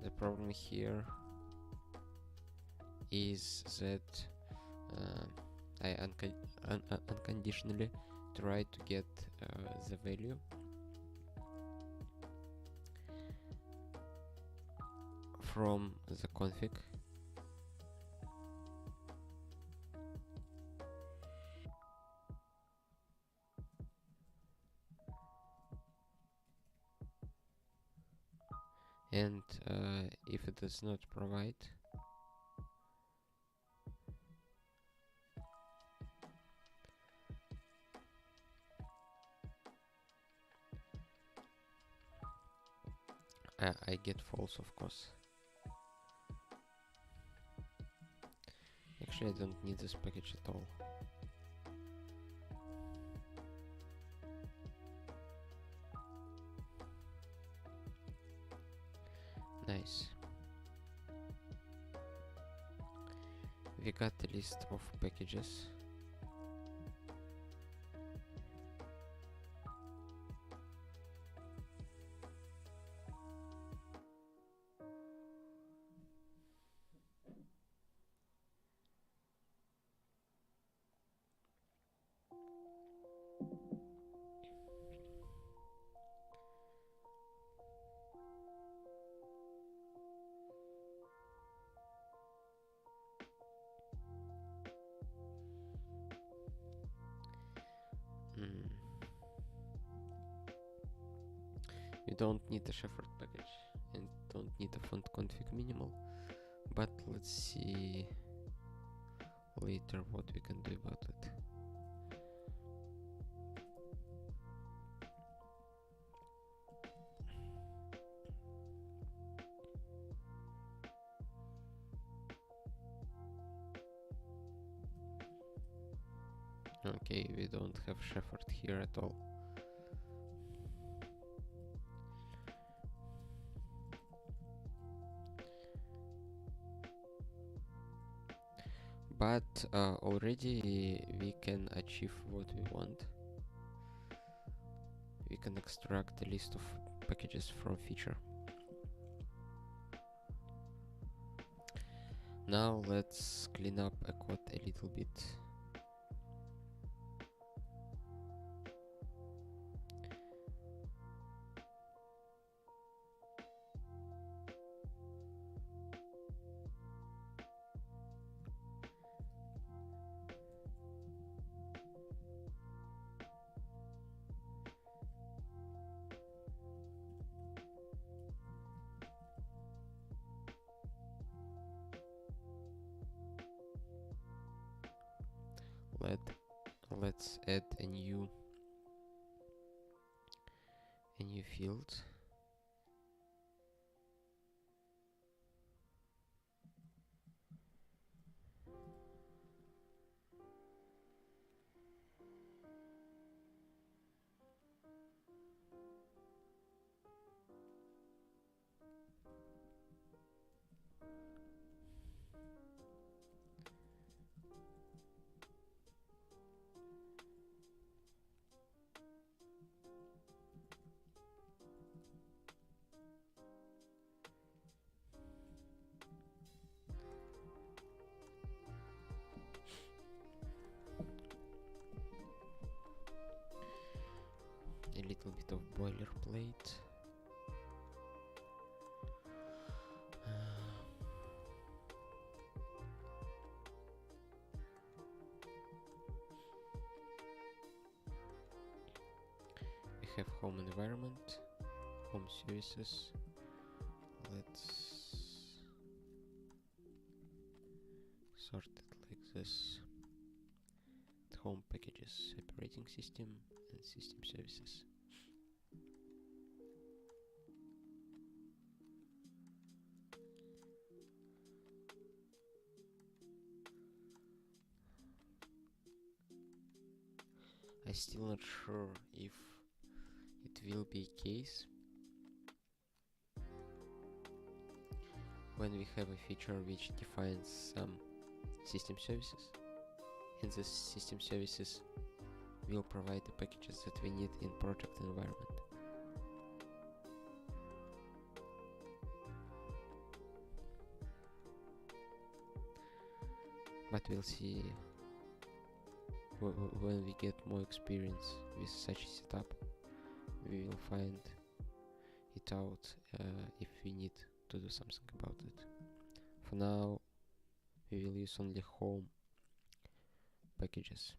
the problem here is that I unconditionally try to get the value from the config, and if it does not provide, I get false, of course. Actually, I don't need this package at all. Nice. We got a list of packages. You don't need a shepherd package and don't need a font config minimal, but let's see later what we can do about it. Okay, we don't have shepherd here at all. But already we can achieve what we want. We can extract a list of packages from feature. Now let's clean up a code a little bit. Let's add a new field. A little bit of boilerplate. We have home environment, home services. Let's sort it like this. Home packages, operating system and system services. I'm still not sure if it will be a case when we have a feature which defines some system services, and the system services will provide the packages that we need in project environment. But we'll see when we get more experience with such a setup. We will find it out if we need to do something about it. For now, we will use only home packages.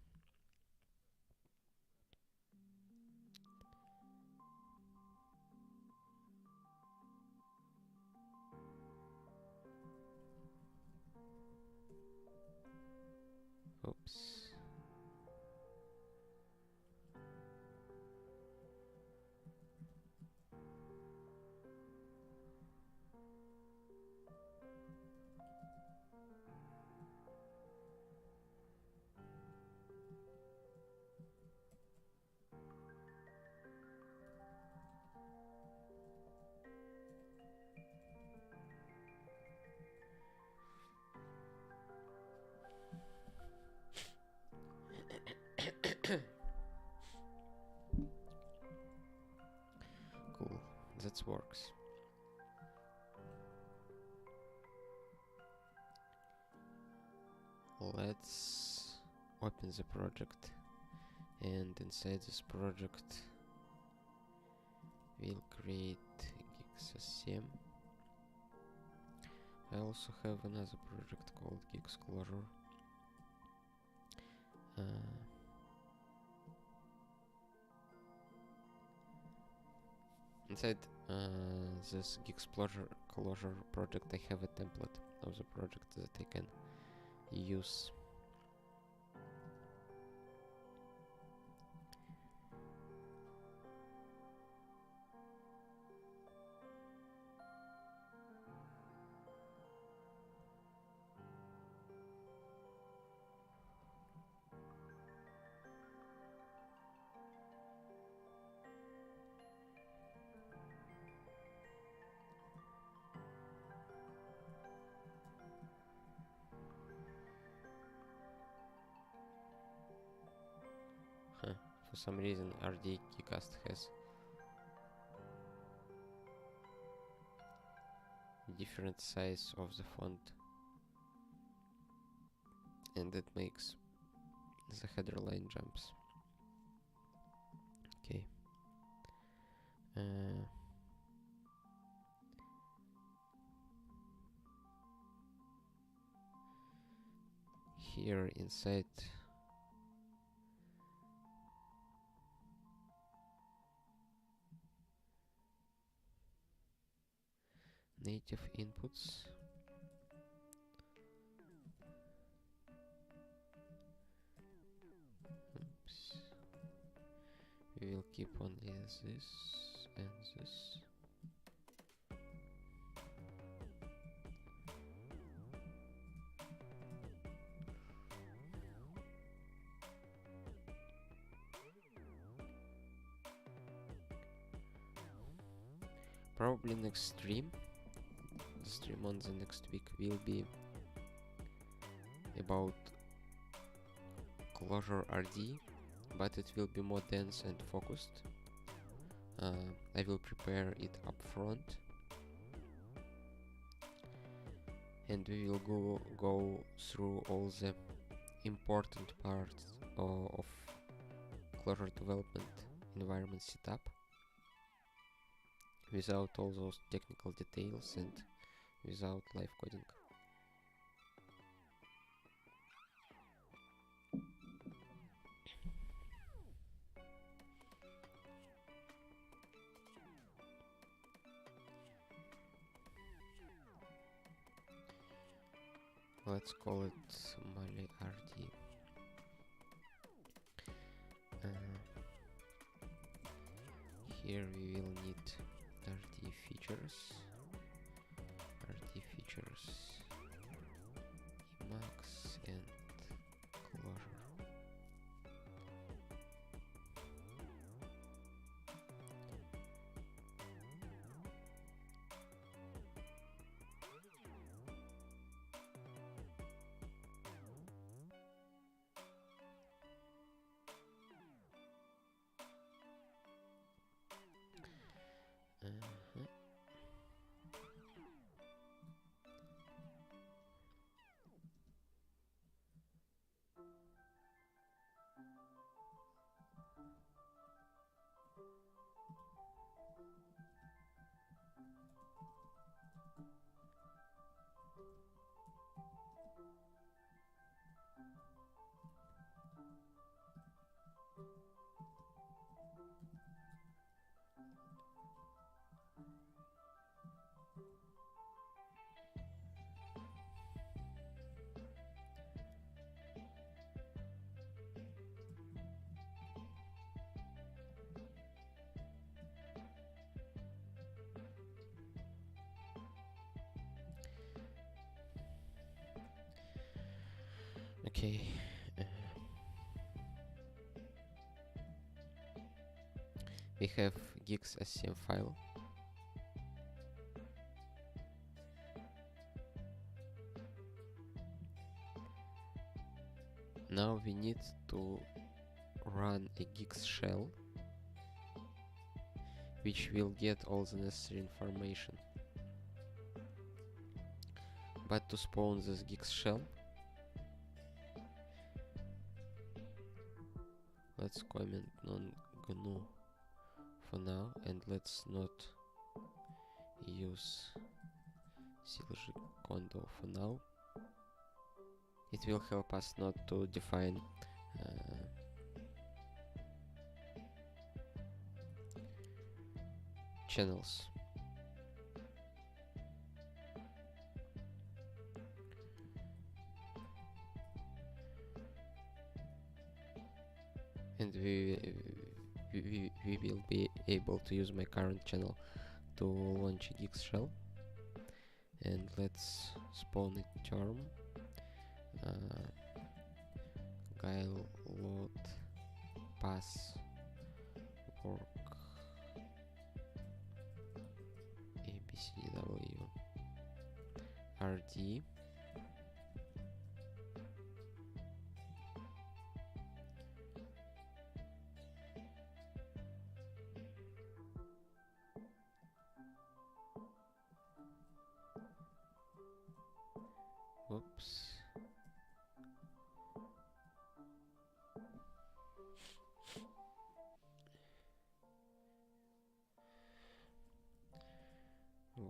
Oops. Cool, that works. Let's open the project, and inside this project we'll create guix. I also have another project called Clojure. Inside this Clojure project I have a template of the project that I can use For some reason RDE keycast has different size of the font, and that makes the header line jumps. Okay. Here inside native inputs, we will keep only this and this. Probably next stream, the stream on the next week will be about Clojure RDE, but it will be more dense and focused. I will prepare it up front, and we will go through all the important parts of Clojure development environment setup, without all those technical details and without live coding. Let's call it Mali RD. Here we will need RD features, emacs and Clojure. Okay. We have guix SCM file. Now we need to run a guix shell, which will get all the necessary information. But to spawn this guix shell, let's comment non-gnu for now, and let's not use clj-kondo for now. It will help us not to define channels. And we will be able to use my current channel to launch a guix shell. And let's spawn a term guile load pass work abcdw rd Whoops.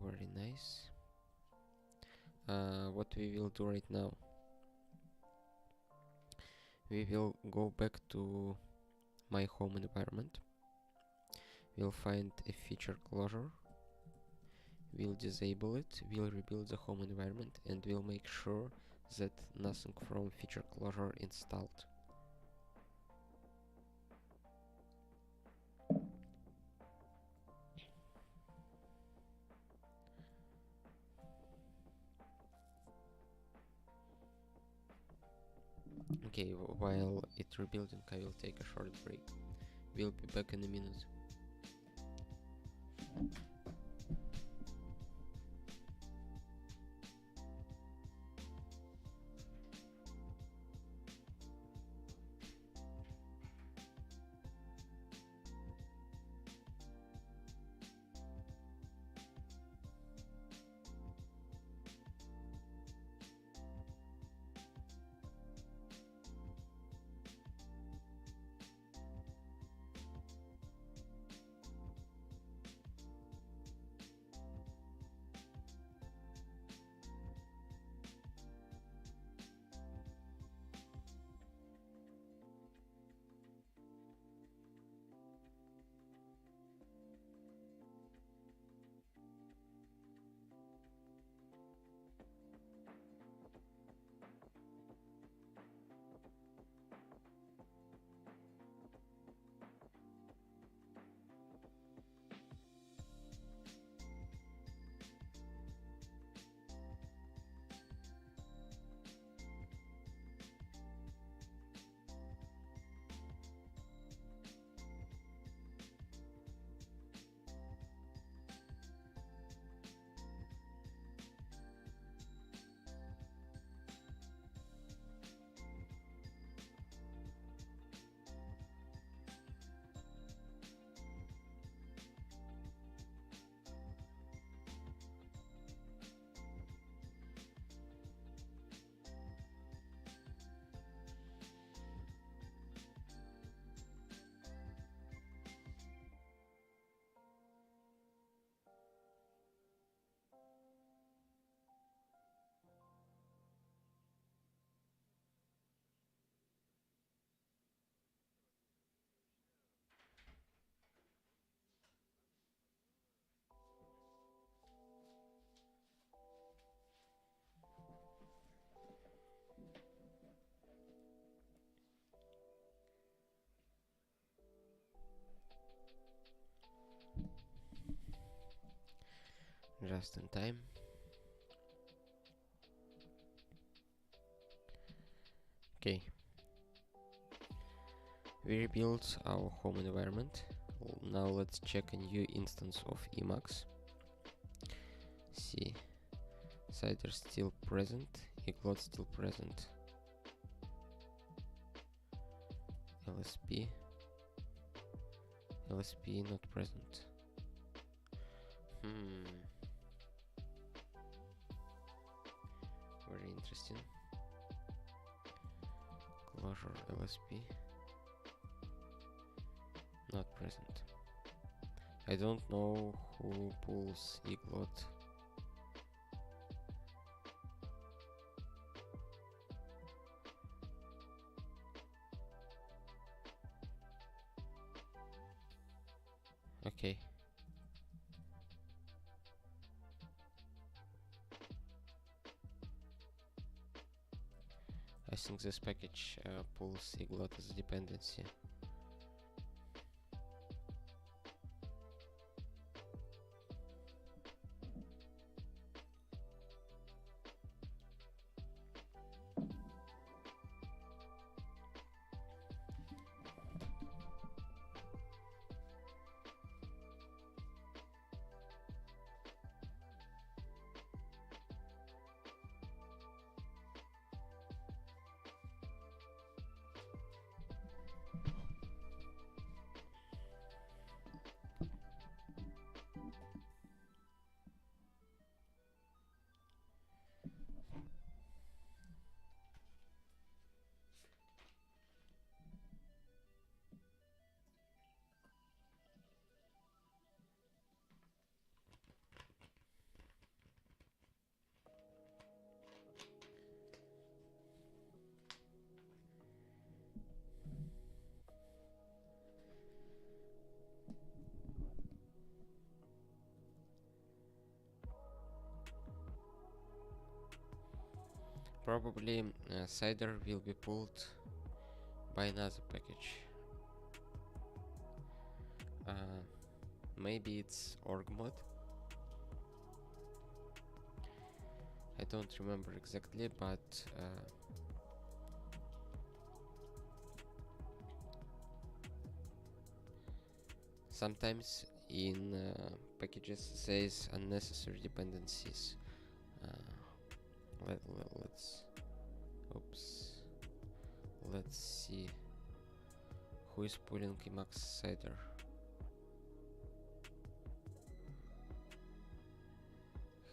Very nice. What we will do right now, we will go back to my home environment. We'll find a feature Clojure. We'll disable it. We'll rebuild the home environment, and we'll make sure that nothing from feature Clojure installed. Okay, while it's rebuilding, I will take a short break. We'll be back in a minute. Just in time. Okay. We rebuilt our home environment. Now let's check a new instance of emacs. See, cider still present, iglot still present, LSP not present. Very interesting. Clojure LSP not present. I don't know who pulls iglot. Okay. I think this package pulls iglot as a dependency. Probably cider will be pulled by another package. Maybe it's org mod. I don't remember exactly, but sometimes in packages says unnecessary dependencies. Let's see who is pulling emacs cider.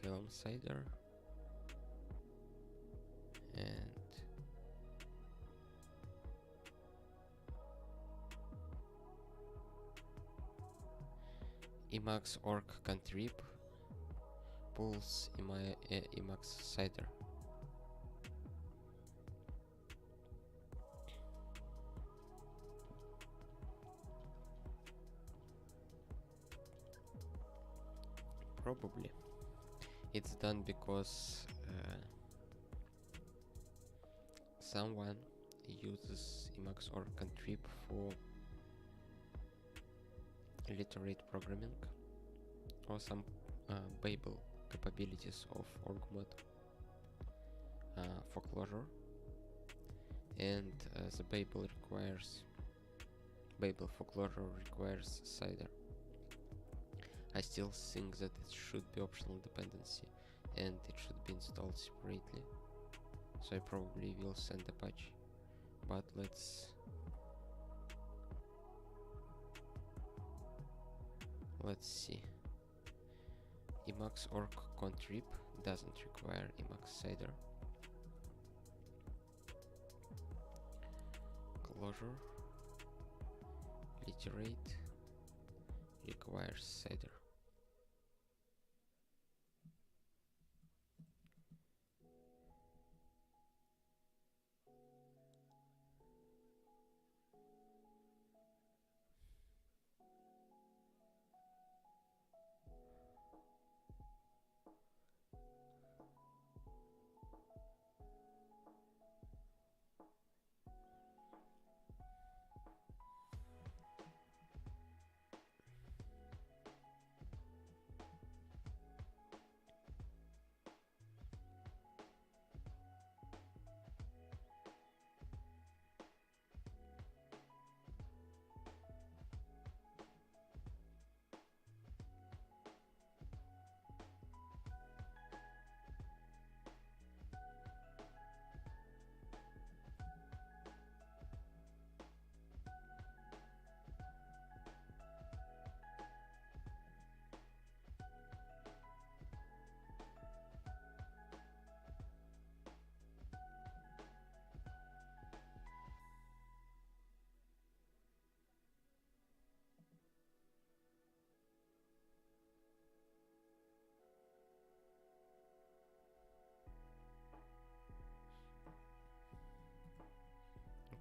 Helm cider and emacs org contrib pulls emacs cider. Probably it's done because someone uses emacs org contrib for literate programming or some Babel capabilities of org mod for Clojure, and the Babel for Clojure requires cider. I still think that it should be optional dependency and it should be installed separately, so I probably will send a patch, but let's see. Emacs org contrib doesn't require emacs cider. Clojure literate requires cider.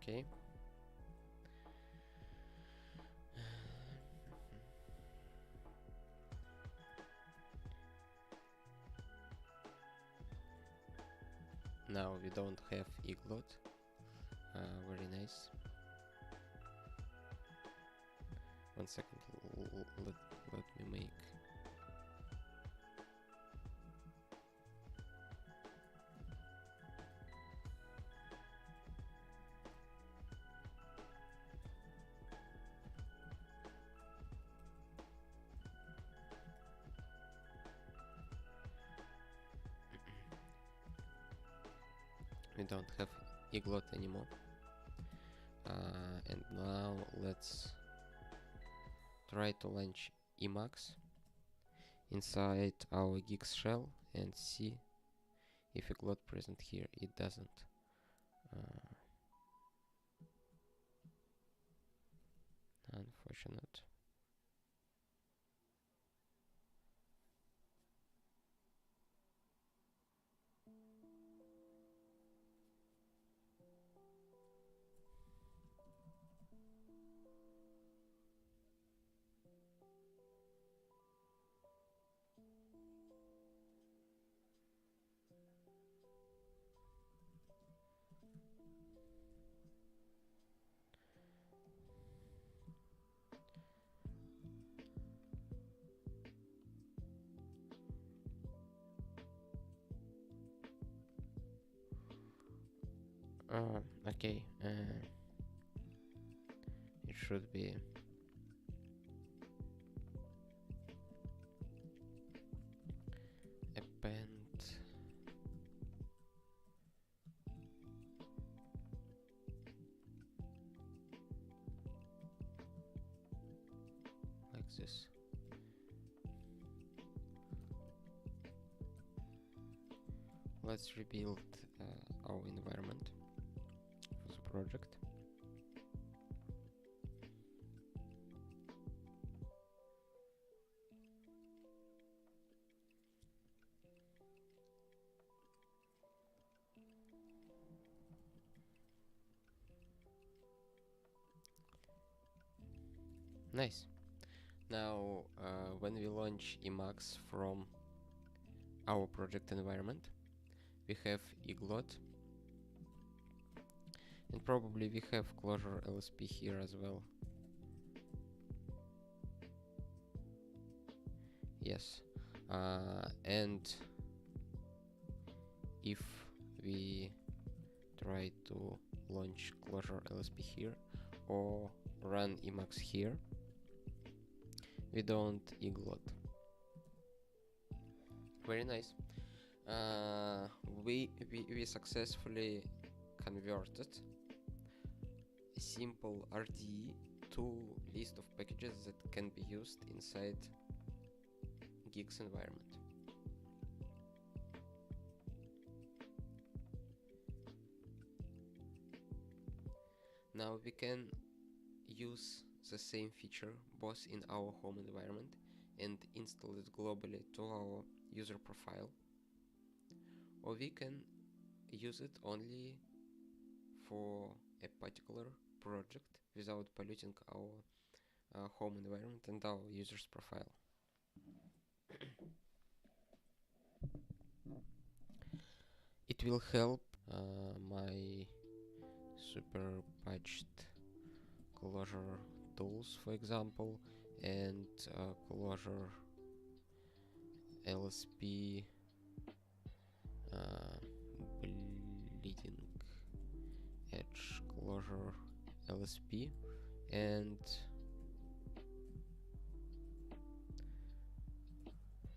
Okay. Now we don't have iglot. Very nice. One second. Let me make. We don't have iglot anymore. And now let's try to launch emacs inside our guix shell and see if iglot present here. It doesn't. Unfortunate. Okay, it should be append like this. Let's rebuild our environment for the project. Nice. Now, when we launch emacs from our project environment, we have iglot, and probably we have Clojure LSP here as well. Yes, and if we try to launch Clojure LSP here or run emacs here, we don't iglot. Very nice. We successfully converted a simple RDE to list of packages that can be used inside guix environment. Now we can use the same feature both in our home environment and install it globally to our user profile, or we can use it only for a particular project without polluting our home environment and our user's profile. It will help my super patched Clojure tools, for example, and Clojure LSP bleeding edge Clojure LSP and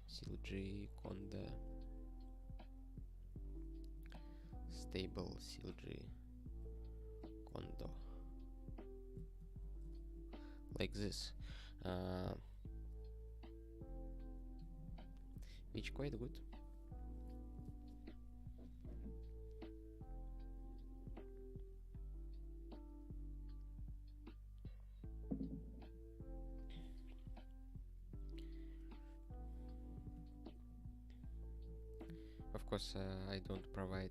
clj-kondo stable clj-kondo like this, which quite good. Of course, I don't provide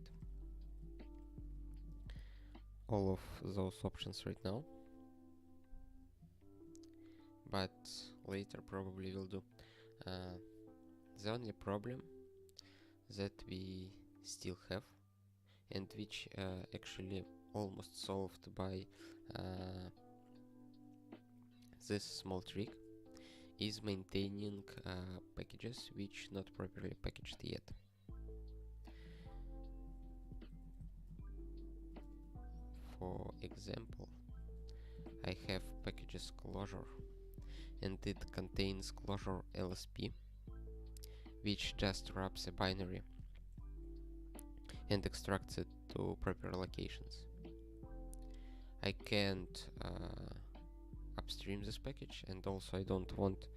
all of those options right now, but later probably will do. The only problem that we still have, and which actually almost solved by this small trick, is maintaining packages which not properly packaged yet. For example, I have packages Clojure, and it contains Clojure LSP, which just wraps a binary and extracts it to proper locations. I can't upstream this package, and also I don't want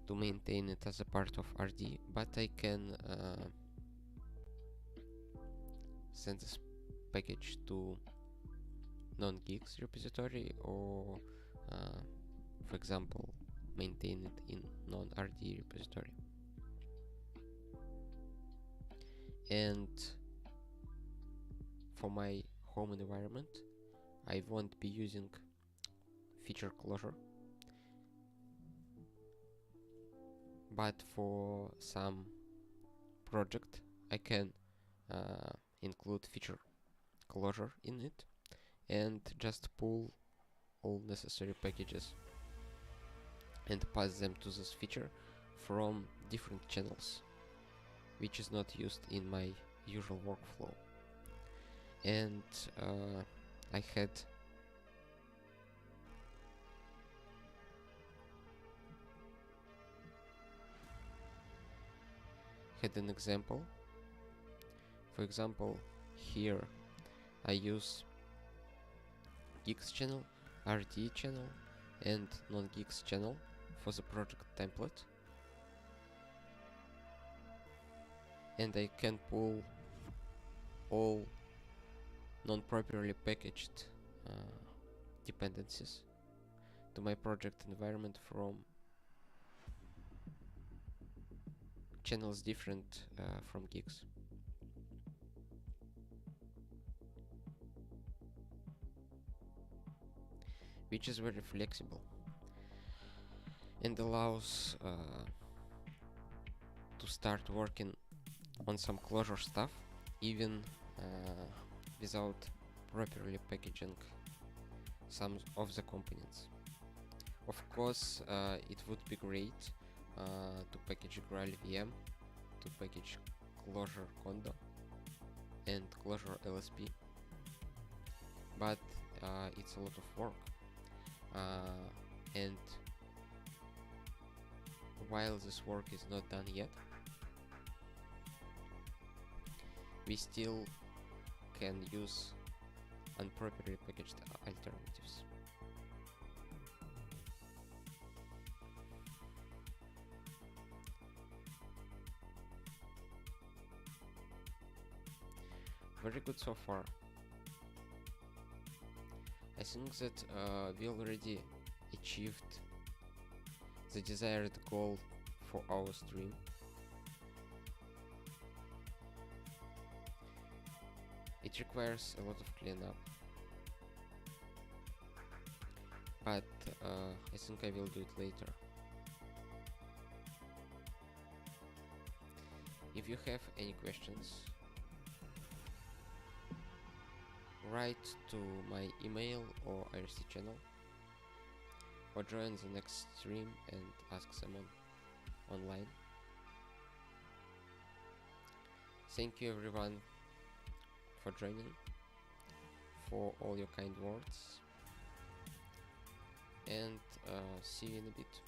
to maintain it as a part of RD, but I can send this package to non-guix repository, or for example maintain it in non-RD repository. And for my home environment, I won't be using feature Clojure, but for some project I can include feature Clojure in it and just pull all necessary packages and pass them to this feature from different channels, which is not used in my usual workflow. and I had an example. For example, here I use guix channel, RDE channel, and non-guix channel for the project template, and I can pull all non-properly packaged dependencies to my project environment from channels different from guix. Which is very flexible and allows to start working on some Clojure stuff even without properly packaging some of the components. Of course, it would be great to package Graal VM, to package clj-kondo and Clojure LSP, but it's a lot of work, and while this work is not done yet, we still can use unproperly packaged alternatives. Very good so far. I think that we already achieved the desired goal for our stream. It requires a lot of cleanup, but I think I will do it later. If you have any questions, write to my email or IRC channel, or join the next stream and ask someone online. Thank you everyone for joining, for all your kind words, and see you in a bit.